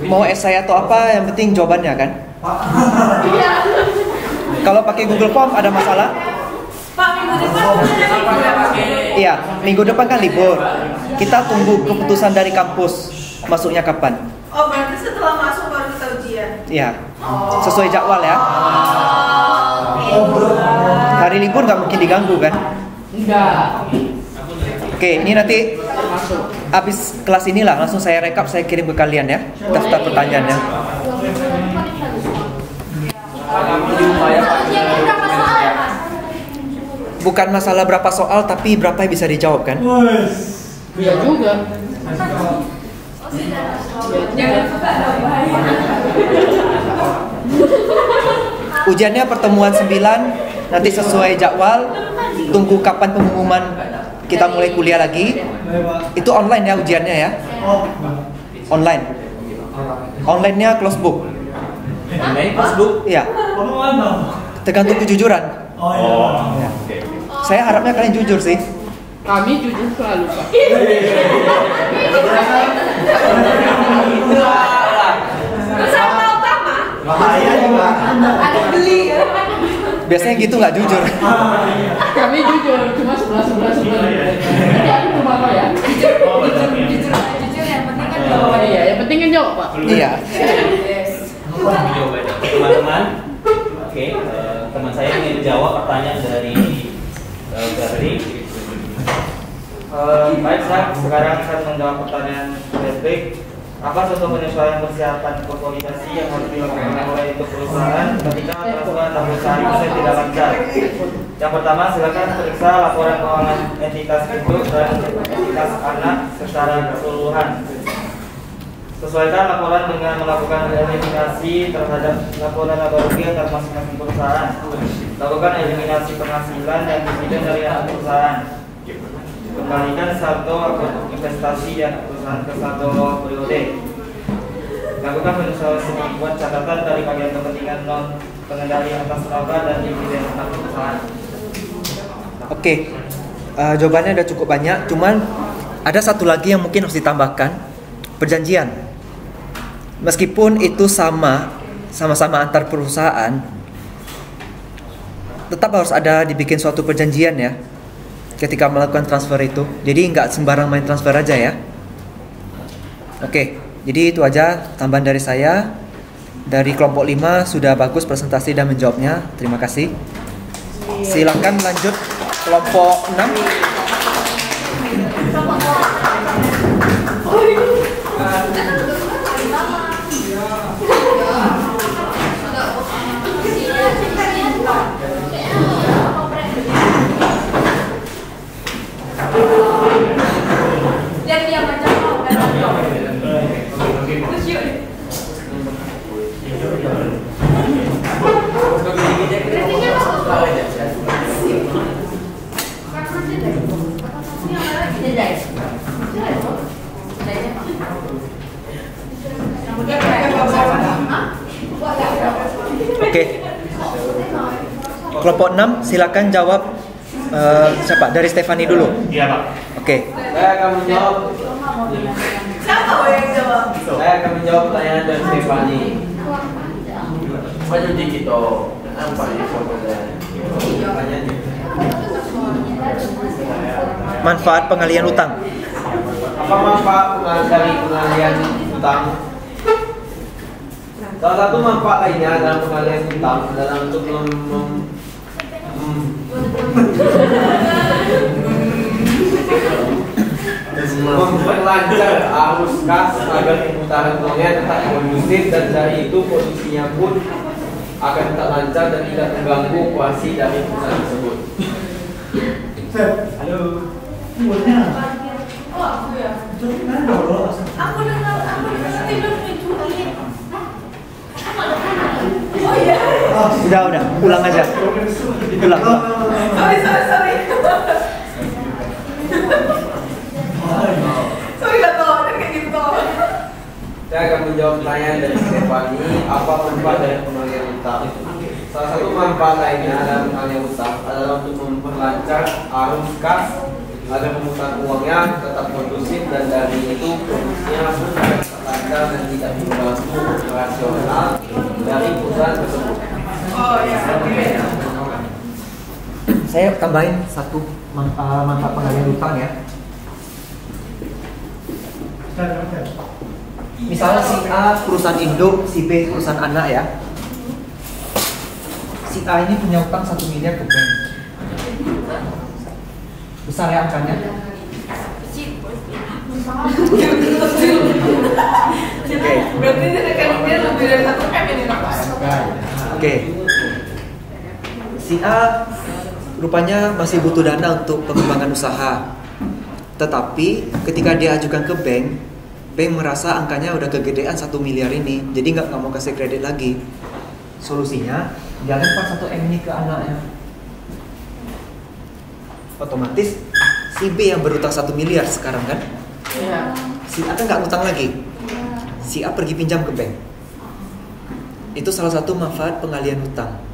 Mau esai atau apa, yang penting jawabannya kan. Kalau pakai Google Form ada masalah?
Pak, minggu depan
Iya, minggu depan kan libur. Kita tunggu keputusan dari kampus masuknya kapan.
oh berarti setelah masuk baru kita ujian.
Iya, sesuai jadwal ya. Hari libur nggak mungkin diganggu kan?
Enggak.
Oke, ini nanti habis kelas inilah langsung saya rekap, saya kirim ke kalian ya daftar pertanyaannya.
Ujiannya berapa soal ya, Mas?
Bukan masalah berapa soal, tapi berapa yang bisa dijawab kan?
Iya juga.
Jangan suka dong, bahaya.
Ujiannya pertemuan 9, nanti sesuai jadwal. Tunggu kapan pengumuman kita mulai kuliah lagi. Itu online ya ujiannya ya. Online. Online-nya close book.
Online Facebook?
Iya. Tergantung kejujuran. Ya. Saya harapnya kalian jujur sih.
Kami jujur selalu, Pak.
Bersama utama.
Bahaya juga.
Ada beli.
Biasanya gitu nggak jujur.
Kami jujur, cuma sebelah. Jadi aku cuma apa ya?
Jujur yang penting kan
Oh iya, yang penting kan jawab, Pak.
Iya.
Teman-teman, oke, teman saya ingin menjawab pertanyaan dari Gary.
Baik, sekarang saya menjawab pertanyaan Patrick. Apa contoh penyesuaian persiapan konsolidasi yang harus dilakukan oleh untuk perusahaan ketika transfer dan perusahaan aset tidak lancar? Yang pertama, silakan periksa laporan keuangan entitas induk dan entitas anak secara keseluruhan. Sesuaikan laporan dengan melakukan eliminasi terhadap laporan laba rugi antar masing-masing perusahaan. Lakukan eliminasi penghasilan dan dividen dari anak perusahaan. Kembalikan saldo investasi dan perusahaan ke saldo periode. Lakukan penyesuaian buat catatan dari bagian kepentingan non pengendali atas laba dan dividen anak perusahaan.
Oke. Jawabannya udah cukup banyak. Cuman ada satu lagi yang mungkin harus ditambahkan. Perjanjian. Meskipun itu sama-sama antar perusahaan, tetap harus ada dibikin suatu perjanjian ya ketika melakukan transfer itu. Jadi nggak sembarang main transfer aja ya. Oke, jadi itu aja tambahan dari saya. Dari kelompok 5 sudah bagus presentasi dan menjawabnya. Terima kasih. Silakan lanjut kelompok 6.
Lihat dia macam
Oke. Kelompok 6 silakan jawab. Siapa? Dari Stefani dulu.
Iya, Pak.
Oke.
Saya akan menjawab.
siapa yang jawab?
Saya akan menjawab pertanyaan dari Stefani.
Maju dikit toh. Nampak ya sobatnya.
Pertanyaannya.
Manfaat pengalian utang.
Apa manfaat dari pengalian utang? Salah satu manfaat lainnya dalam pengalian utang adalah untuk memperlancar arus kas agar pemutaran uangnya tetap kondusif, dan dari itu produksinya pun akan tetap lancar dan tidak mengganggu operasi dari perusahaan tersebut.
Halo. Umurnya?
Oh, aku ya. Aku dengar tidur mencuri. Oh iya.
Udah, ulang aja. Ulang.
Sorry. Sorry gak tau, ada kayak gitu tau.
Saya akan menjawab pertanyaan dari Stefani. Apa manfaat dari pengalian utang? Salah satu manfaat lainnya dalam pengalian utang adalah untuk memperlancar arus kas agar pemutaran uangnya tetap kondusif, dan dari itu produksinya pun akan tetap lancar dan tidak mengganggu operasional dari perusahaan tersebut.
Oh iya.
Saya tambahin satu manfaat pengalian utang ya. Misalnya si A perusahaan induk, si B perusahaan anak ya. Si A ini punya utang 1 miliar ke bank. Besar ya angkanya?
Berarti dia lebih dari 1 M ini, Pak.
Oke. si A rupanya masih butuh dana untuk pengembangan usaha. Tetapi ketika dia ajukan ke bank merasa angkanya udah kegedean 1 miliar ini, jadi nggak mau kasih kredit lagi. Solusinya dia lempar 1 M ini ke anaknya. Otomatis si B yang berutang 1 miliar sekarang kan, si A kan nggak ngutang lagi, si A pergi pinjam ke bank. Itu salah satu manfaat pengalihan hutang.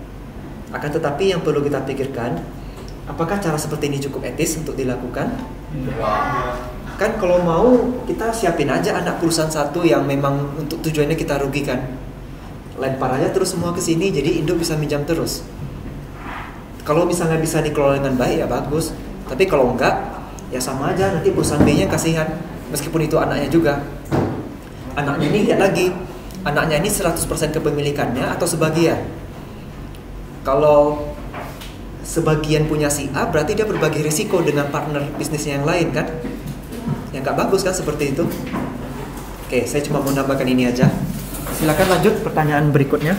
Akan tetapi yang perlu kita pikirkan, apakah cara seperti ini cukup etis untuk dilakukan? Kan kalau mau kita siapin aja anak perusahaan satu yang memang untuk tujuannya kita rugikan, lempar aja terus semua ke sini, jadi induk bisa minjam terus. Kalau misalnya bisa dikelola dengan baik ya bagus, tapi kalau enggak ya sama aja, nanti perusahaan B-nya kasihan meskipun itu anaknya juga. Anaknya ini lihat lagi, anaknya ini 100% kepemilikannya atau sebagian. Kalau sebagian punya si A, berarti dia berbagi risiko dengan partner bisnisnya yang lain kan? Yang nggak bagus kan seperti itu. Oke, saya cuma mau nambahkan ini aja. Silakan lanjut pertanyaan berikutnya.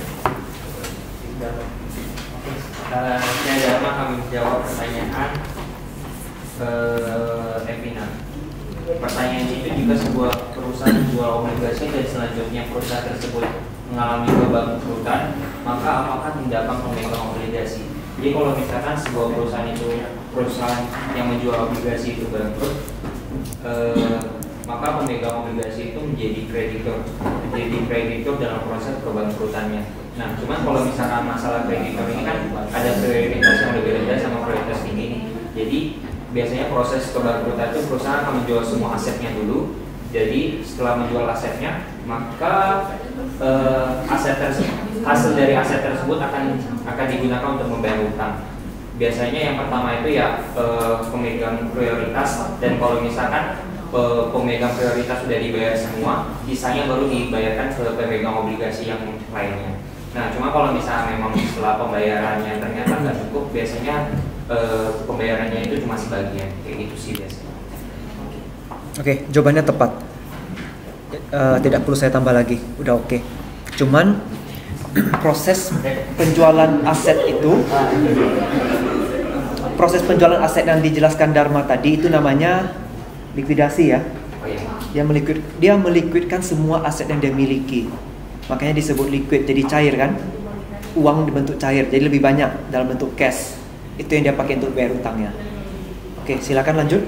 Saya Dharma, kami jawab pertanyaan Evina. Pertanyaan itu jika sebuah perusahaan jual obligasi dan selanjutnya perusahaan tersebut mengalami kebangkrutan, maka apakah tindakan pemegang obligasi? Jadi kalau misalkan sebuah perusahaan yang menjual obligasi itu bangkrut, maka pemegang obligasi itu menjadi kreditor dalam proses kebangkrutannya. Nah, cuman kalau misalkan masalah kreditor ini kan ada prioritas yang lebih rendah sama prioritas tinggi nih. Jadi biasanya proses kebangkrutan itu perusahaan akan menjual semua asetnya dulu. Jadi setelah menjual asetnya, maka hasil dari aset tersebut akan digunakan untuk membayar utang. Biasanya yang pertama itu ya pemegang prioritas, dan kalau misalkan pemegang prioritas sudah dibayar semua, sisanya baru dibayarkan ke pemegang obligasi yang lainnya. Nah, cuma kalau misalnya memang setelah pembayarannya ternyata nggak cukup, biasanya pembayarannya itu cuma sebagian, kayak gitu sih biasanya.
Oke, jawabannya tepat. Tidak perlu saya tambah lagi, udah oke. Cuman proses penjualan aset yang dijelaskan Dharma tadi itu namanya likuidasi ya. Dia melikuidkan semua aset yang dia miliki. Makanya disebut liquid, jadi cair kan? Uang dibentuk cair, jadi lebih banyak dalam bentuk cash. Itu yang dia pakai untuk bayar utangnya. Oke, silakan lanjut.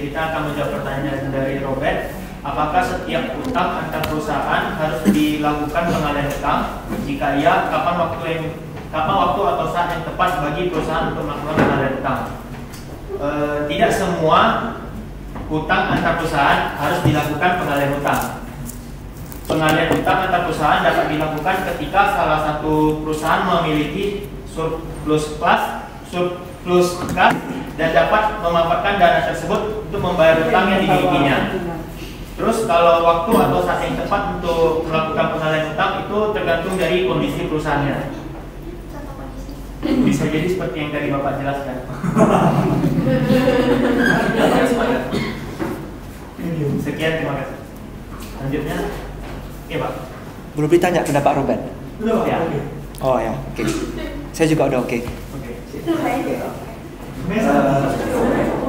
Kita akan menjawab pertanyaan dari Robert. Apakah setiap utang antar perusahaan harus dilakukan pengalihan utang? Jika iya, kapan waktu atau saat yang tepat bagi perusahaan untuk melakukan pengalihan utang? Tidak semua utang antar perusahaan harus dilakukan pengalihan utang. Pengalihan utang antar perusahaan dapat dilakukan ketika salah satu perusahaan memiliki surplus kas dan dapat memanfaatkan dana tersebut untuk membayar utang yang dimilikinya. Terus kalau waktu atau saat yang tepat untuk melakukan pengalihan utang itu tergantung dari kondisi perusahaannya. Bisa jadi seperti yang tadi Bapak jelaskan. Sekian, terima kasih. Selanjutnya, iya Pak.
Belum ditanya pendapat Robert?
Belum ya.
Oh ya, oke. Saya juga udah oke.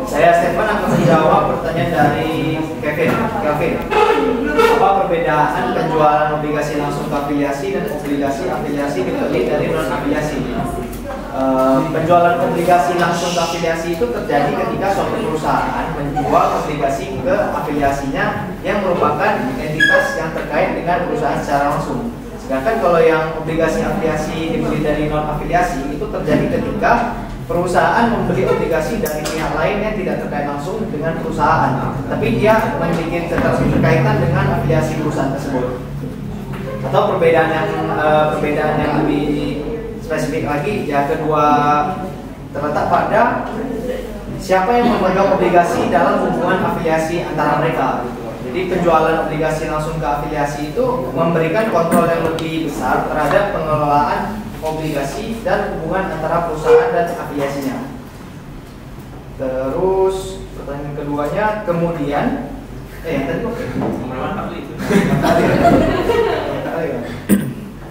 Saya Stefan akan menjawab pertanyaan dari Kevin. Apa perbedaan penjualan obligasi langsung ke afiliasi dan obligasi afiliasi dibeli dari non afiliasi? Penjualan obligasi langsung ke afiliasi itu terjadi ketika suatu perusahaan menjual obligasi ke afiliasinya yang merupakan entitas yang terkait dengan perusahaan secara langsung. Sedangkan kalau yang obligasi afiliasi dibeli dari non afiliasi itu terjadi ketika perusahaan membeli obligasi dari pihak lain yang tidak terkait langsung dengan perusahaan, tapi dia memiliki keterkaitan dengan afiliasi perusahaan tersebut. Atau perbedaan yang lebih spesifik lagi, ya kedua terletak pada siapa yang memegang obligasi dalam hubungan afiliasi antara mereka. Jadi penjualan obligasi langsung ke afiliasi itu memberikan kontrol yang lebih besar terhadap pengelolaan obligasi dan hubungan antara perusahaan dan afiliasinya. Terus pertanyaan keduanya, kemudian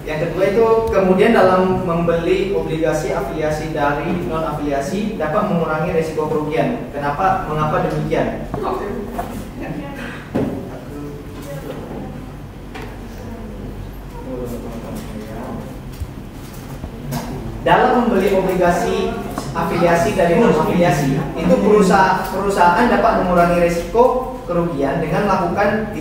yang kedua itu Kemudian dalam membeli obligasi afiliasi dari non afiliasi dapat mengurangi risiko kerugian. Mengapa demikian? Dalam membeli obligasi afiliasi dari non afiliasi, itu perusahaan dapat mengurangi risiko kerugian dengan melakukan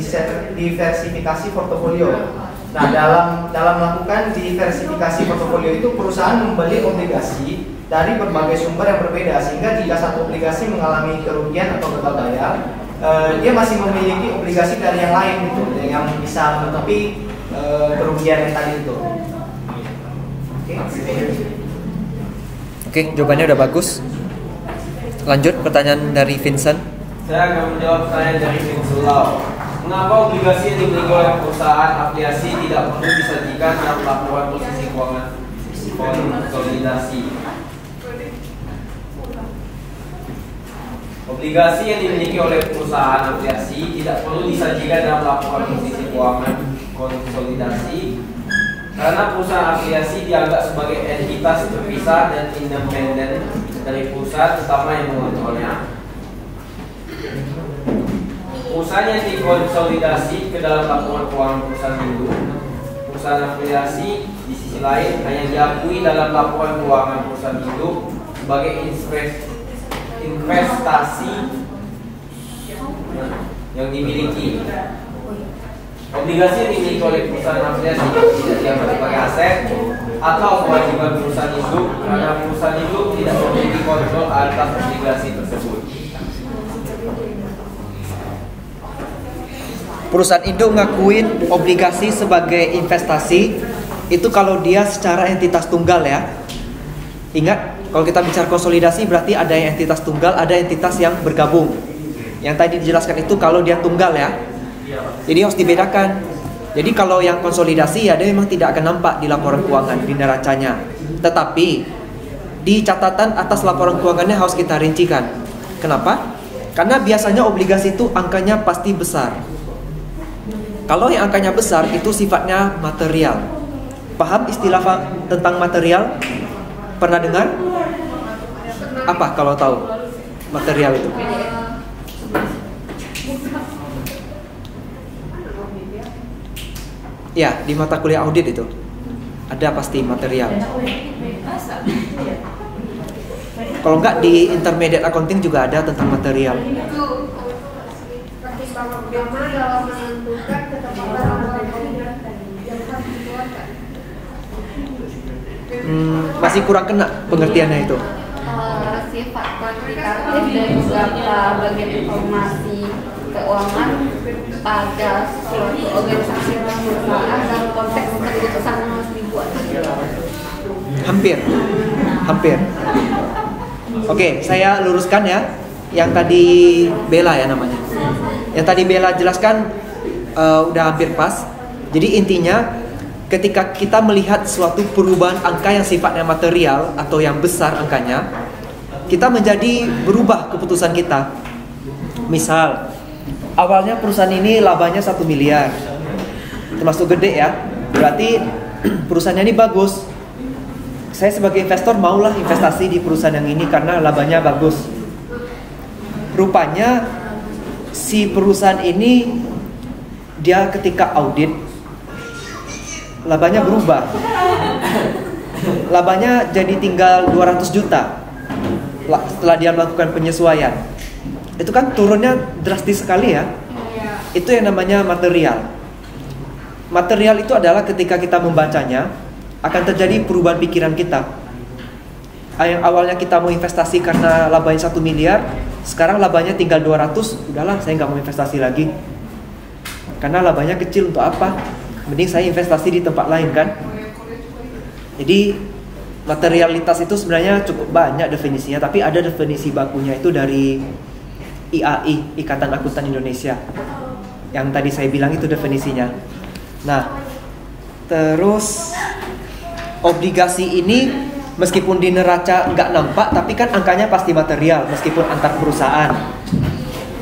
diversifikasi portofolio. Nah, dalam melakukan diversifikasi portofolio itu perusahaan membeli obligasi dari berbagai sumber yang berbeda, sehingga jika satu obligasi mengalami kerugian atau gagal bayar, dia masih memiliki obligasi dari yang lain gitu, yang bisa menutupi kerugian yang tadi itu.
Oke, jawabannya udah bagus. Lanjut pertanyaan dari Vincent.
Saya akan menjawab pertanyaan dari Vincent Lau. Mengapa obligasi yang dimiliki oleh perusahaan afiliasi tidak perlu disajikan dalam laporan posisi keuangan konsolidasi? Obligasi yang dimiliki oleh perusahaan afiliasi tidak perlu disajikan dalam laporan posisi keuangan konsolidasi karena perusahaan afiliasi dianggap sebagai entitas terpisah dan independen dari perusahaan utama yang mengontrolnya. Perusahaan yang dikonsolidasi ke dalam laporan keuangan perusahaan induk, perusahaan afiliasi di sisi lain hanya diakui dalam laporan keuangan perusahaan induk sebagai investasi yang dimiliki. Obligasi yang dimiliki oleh perusahaan afiliasi tidak dianggap sebagai aset atau kewajiban perusahaan induk karena perusahaan induk tidak memiliki kontrol atas obligasi tersebut.
Perusahaan induk ngakuin obligasi sebagai investasi itu kalau dia secara entitas tunggal ya. Ingat, kalau kita bicara konsolidasi berarti ada yang entitas tunggal, ada entitas yang bergabung. Yang tadi dijelaskan itu kalau dia tunggal ya. Jadi harus dibedakan. Jadi kalau yang konsolidasi ya dia memang tidak akan nampak di laporan keuangan, di neracanya. Tetapi di catatan atas laporan keuangannya harus kita rincikan. Kenapa? Karena biasanya obligasi itu angkanya pasti besar. Kalau yang angkanya besar itu sifatnya material. Paham istilah tentang material? Pernah dengar? Apa kalau tahu material itu? Ya, di mata kuliah audit itu ada pasti material. Kalau enggak di intermediate accounting juga ada tentang material. Masih kurang kena pengertiannya itu.
Sifat kuantitatif dan juga bagian informasi keuangan pada suatu organisasi perusahaan dalam konteks keputusan yang harus dibuat.
Hampir. Oke, saya luruskan ya. Yang tadi Bella ya namanya. Yang tadi Bella jelaskan udah hampir pas. Jadi intinya ketika kita melihat suatu perubahan angka yang sifatnya material atau yang besar angkanya, kita menjadi berubah keputusan kita. Misal, awalnya perusahaan ini labanya 1 miliar, termasuk gede ya. Berarti perusahaannya ini bagus. Saya sebagai investor maulah investasi di perusahaan yang ini karena labanya bagus. Rupanya si perusahaan ini dia ketika audit labanya berubah. Labanya jadi tinggal 200 juta setelah dia melakukan penyesuaian. Itu kan turunnya drastis sekali ya. Itu yang namanya material. Material itu adalah ketika kita membacanya akan terjadi perubahan pikiran kita. Yang awalnya kita mau investasi karena labanya 1 miliar, sekarang labanya tinggal 200, udahlah saya nggak mau investasi lagi. Karena labanya kecil, untuk apa? Mending saya investasi di tempat lain kan. Jadi materialitas itu sebenarnya cukup banyak definisinya, tapi ada definisi bakunya itu dari IAI, Ikatan Akuntan Indonesia. Yang tadi saya bilang itu definisinya. Nah, terus obligasi ini meskipun di neraca nggak nampak, tapi kan angkanya pasti material meskipun antar perusahaan.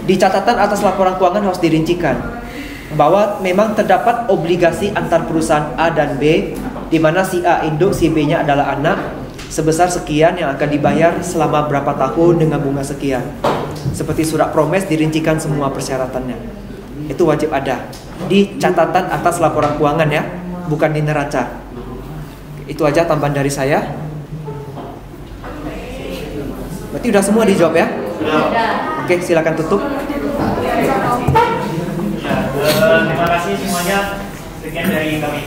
Di catatan atas laporan keuangan harus dirincikan bahwa memang terdapat obligasi antar perusahaan A dan B di di mana si A induk, si B-nya adalah anak, sebesar sekian yang akan dibayar selama berapa tahun dengan bunga sekian. Seperti surat promes dirincikan semua persyaratannya. Itu wajib ada di catatan atas laporan keuangan ya, bukan di neraca. Itu aja tambahan dari saya. Berarti udah semua dijawab ya? Oke, silakan tutup.
Terima kasih semuanya. Sekian dari kami.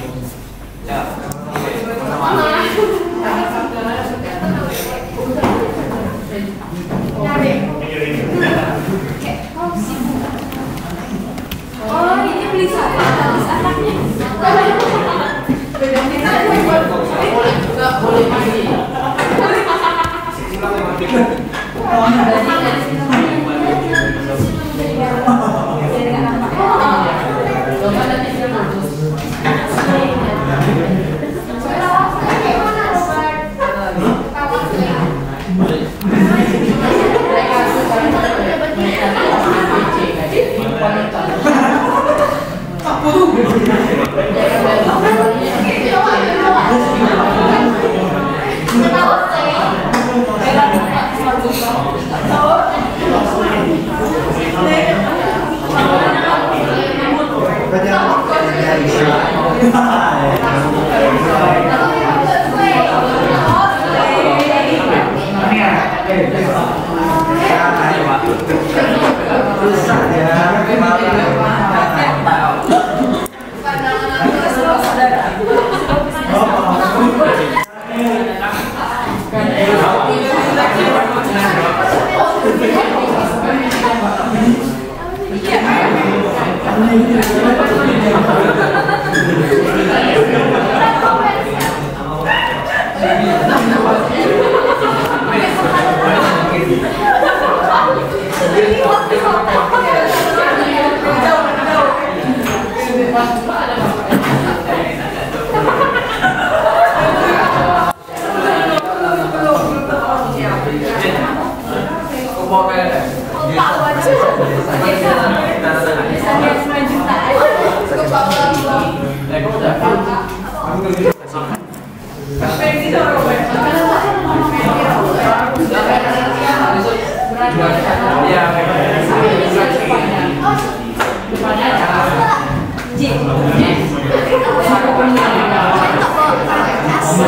Oh, ini beli siapa? Anaknya. Nggak boleh mandi.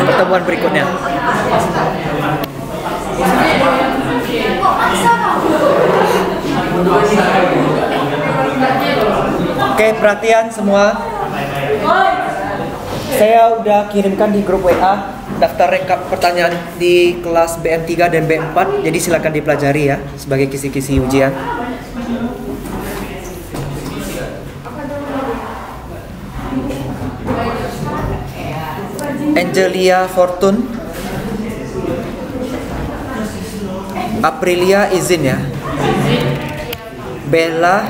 Pertemuan berikutnya. Oke, perhatian semua. Saya udah kirimkan di grup WA daftar rekap pertanyaan di kelas BM3 dan BM4. Jadi silakan dipelajari ya sebagai kisi-kisi ujian. Angelia Fortune, Aprilia izin ya. Bella,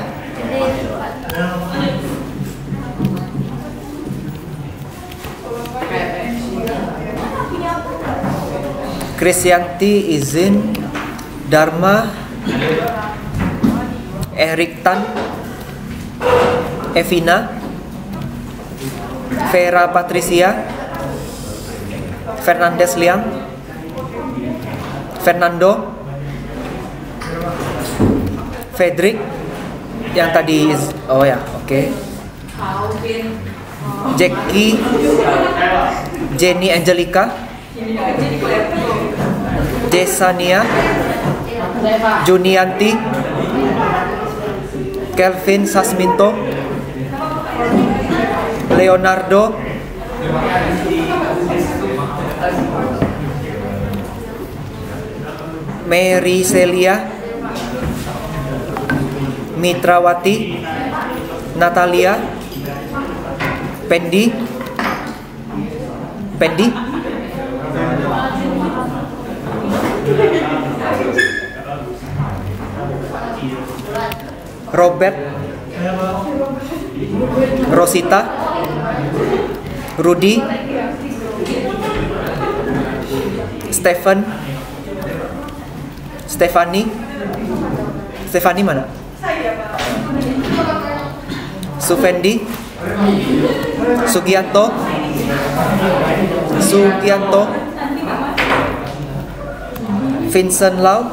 Krisyanti izin. Dharma, Erik Tan, Evina, Vera Patricia, Fernandes Liang, Fernando, Fredrik yang tadi oh ya, oke. Jackie, Jenny Angelica, Desania, Junianti, Kelvin Sasminto, Leonardo, Mary Celia, Mitrawati, Natalia, Pendi, Robert, Rosita, Rudy, Stefani mana? Sufendi, Sugianto, Sugianto, Vincent Lau,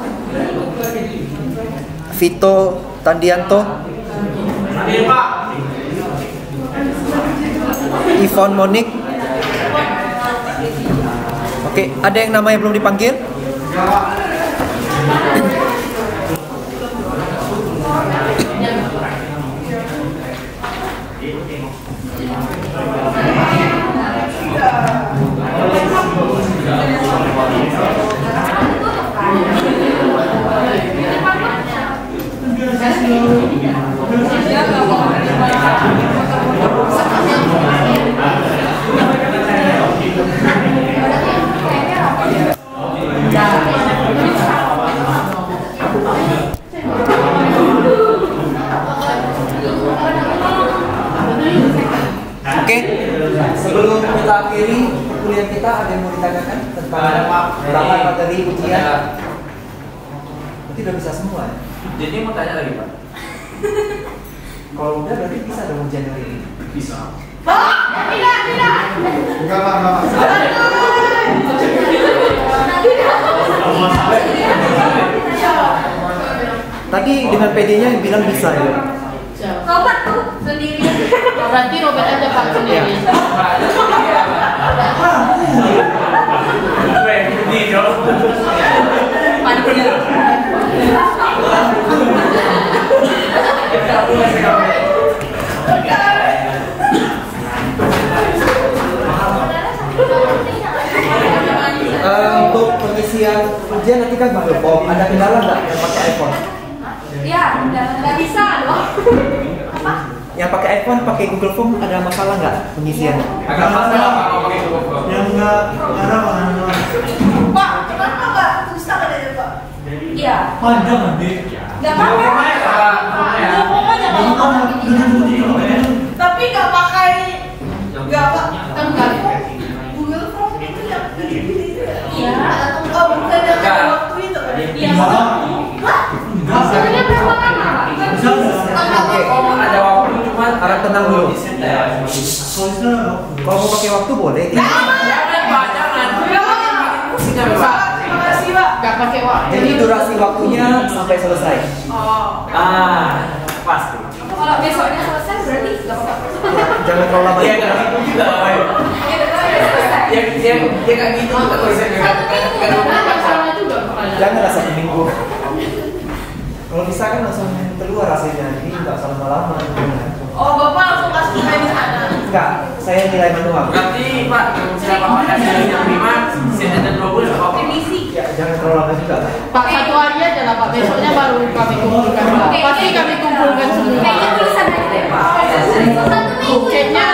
Vito Tandianto, Yvonne Monik. Oke, ada yang namanya belum dipanggil? Oke, sebelum kita akhiri perkuliahan kita, ada yang mau ditanyakan tentang berapa materi ujian? Berarti udah bisa semua ya?
Jadi mau tanya lagi Pak.
Kalau udah berarti bisa dong ujian hari ini?
Bisa.
Enggak.
Tadi dengan PD-nya yang bilang bisa ya?
Robert tuh sendiri. Berarti Robert aja Pak sendiri.
Untuk pengisian ujian nanti kan Google Form. Ada kendala nggak yang pakai iPhone?
Ya, nggak bisa loh. Apa?
Yang pakai iPhone pakai Google Form ada masalah nggak pengisiannya?
Agak masalah Pak kalau pakai Google Form.
Yang enggak ada mana?
Pak, kenapa nggak susah katanya Pak? Iya.
Panjang nanti.
Nggak apa-apa. Tapi nggak pakai nggak apa? Enggak. Google Form itu yang pilih-pilih itu ya? Iya. Oh, bukan yang ada waktu itu kan? Iya. Sebenarnya berapa lama Pak?
Oh, ada waktu cuma
Harap tenang dulu. Kalau mau pakai waktu boleh.
jangan Pak, jangan. Pusing nggak bisa.
Makasih Pak.
Gak pakai waktu.
Jadi durasi waktunya sampai selesai.
Oh.
Pasti.
Kalau besoknya selesai berarti nggak apa-apa.
Jangan terlalu lama.
Iya nggak gitu juga. Ya nggak gitu. Nggak bisa
Sama juga Pak.
Janganlah 1 minggu. Kalau bisa kan langsung keluar hasilnya, jadi nggak usah lama-lama.
Oh, Bapak langsung kasih nilai di sana.
Enggak, saya nilai manual.
Berarti Pak, siapa Pak hasilnya prima, saya 20 nggak apa-apa.
Ya, jangan terlalu lama juga lah.
Pak, 1 hari aja lah Pak. Besoknya baru kami kumpulkan Pak. Pasti kami kumpulkan semua.
Kayaknya tulisan aja deh Pak. 1 minggu.
Kayaknya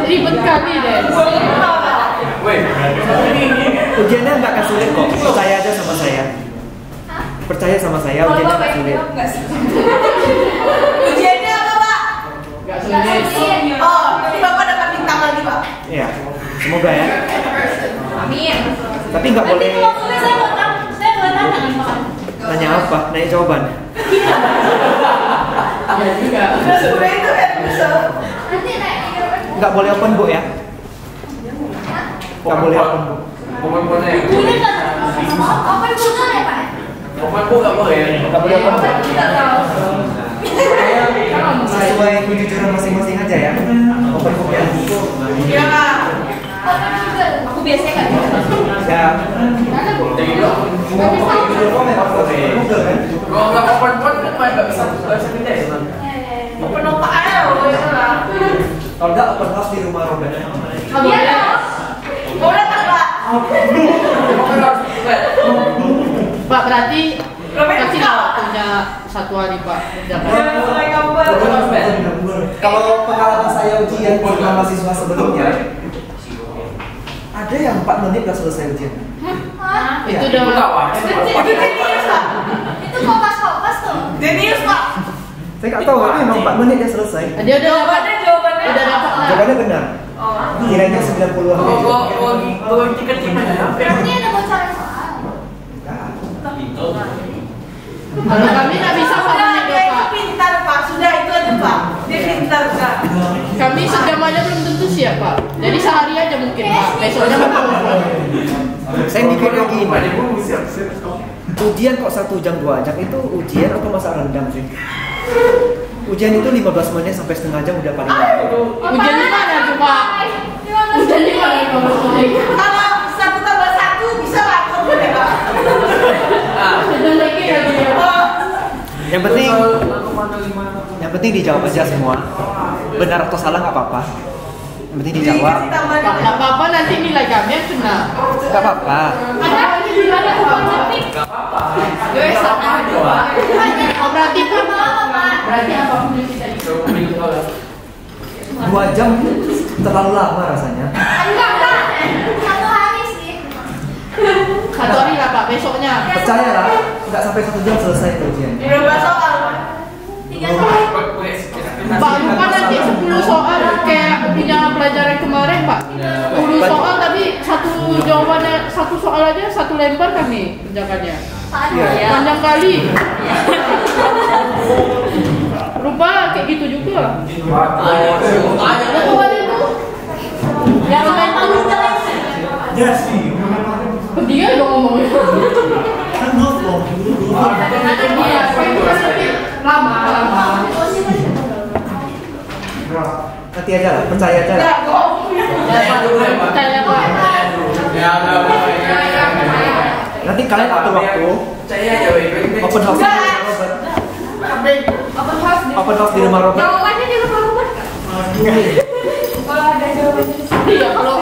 ribet kali deh.
Ujiannya nggak akan sulit kok, percaya aja sama saya. Percaya sama saya, ujiannya nggak sulit.
Ujiannya apa Pak?
Gak sulit.
Oh, nanti Bapak dapat bintang lagi Pak.
Iya, semoga ya.
Amin.
Tapi nggak boleh
Saya boleh tanya nih Pak.
nanya apa, nanya jawaban.
Ada juga.
Sebenarnya itu kan bisa. Nanti naik.
Nggak boleh open book ya? Nggak boleh open book.
Pokoknya
Ini kan apa yang benar ya Pak?
pokoknya nggak boleh.
Nggak boleh open book.
Tidak tahu.
Sesuai kejujuran masing-masing aja ya. Open book ya.
Iya. Aku biasanya nggak bisa.
Ya.
Jadi dong. Kalau nggak open board kan nggak bisa pindah ya.
Open apa aja loh itu lah.
Kalau nggak open house di rumah Robert.
Iya dong. Mau datang Pak?
Pak, berarti kasih waktunya 1 hari Pak.
Kalau pengalaman saya ujian dengan mahasiswa sebelumnya, ada yang 4 menit udah selesai ujian.
Hah?
Itu udah
Itu jenius Pak. Itu kopas tuh. Jenius Pak.
Saya nggak tahu, tapi memang 4 menit dia selesai.
dia udah dapat.
Jawabannya.
Udah dapat lah.
Jawabannya benar. Kiranya 90-an.
Berarti ada bocoran soal.
Kalau kami nggak bisa Pak menit Pak.
Pintar Pak. Sudah itu aja Pak. Dia pintar Kak.
Kami sejam aja belum tentu siap Pak. Jadi sehari aja mungkin Pak. Besoknya Bapak ngomong.
Saya mikirnya gini, ujian kok 1 jam 2 jam itu ujian atau masa rendang sih? Ujian itu 15 menit sampai setengah jam udah paling lama.
Ujian di mana coba? Ujian di mana 15 menit?
Kalau 1+1 bisa lah kamu ya Pak.
Sudah lagi ya.
Yang penting dijawab aja semua. Benar atau salah nggak apa-apa. Yang penting dijawab.
Nggak apa-apa, nanti nilai kami yang kena.
Nggak apa-apa.
Ada nilai apa-apa. Gue sama dua. Berarti apapun yang kita itu.
2 jam terlalu lama rasanya.
Enggak, Pak. 1 hari sih.
1 hari lah Pak, besoknya.
Percayalah, nggak sampai 1 jam selesai ujian.
Berapa soal?
3 soal.
Pak lupa nanti 10 soal kayak punya pelajaran kemarin Pak. 10 soal tapi satu jawabannya, satu soal aja 1 lembar kami kerjakannya. Panjang kali. Lupa kayak gitu juga. Yang lain tuh
Ya sih.
dia dong ngomongnya.
Kan ngomong.
Iya, lama.
Nanti aja lah, percaya aja lah.
Percaya Pak.
Nanti kalian atur waktu. Open house. Open house di rumah Robert.
Jawabannya di rumah Robert kan?
Kalau ada jawabannya. Iya, kalau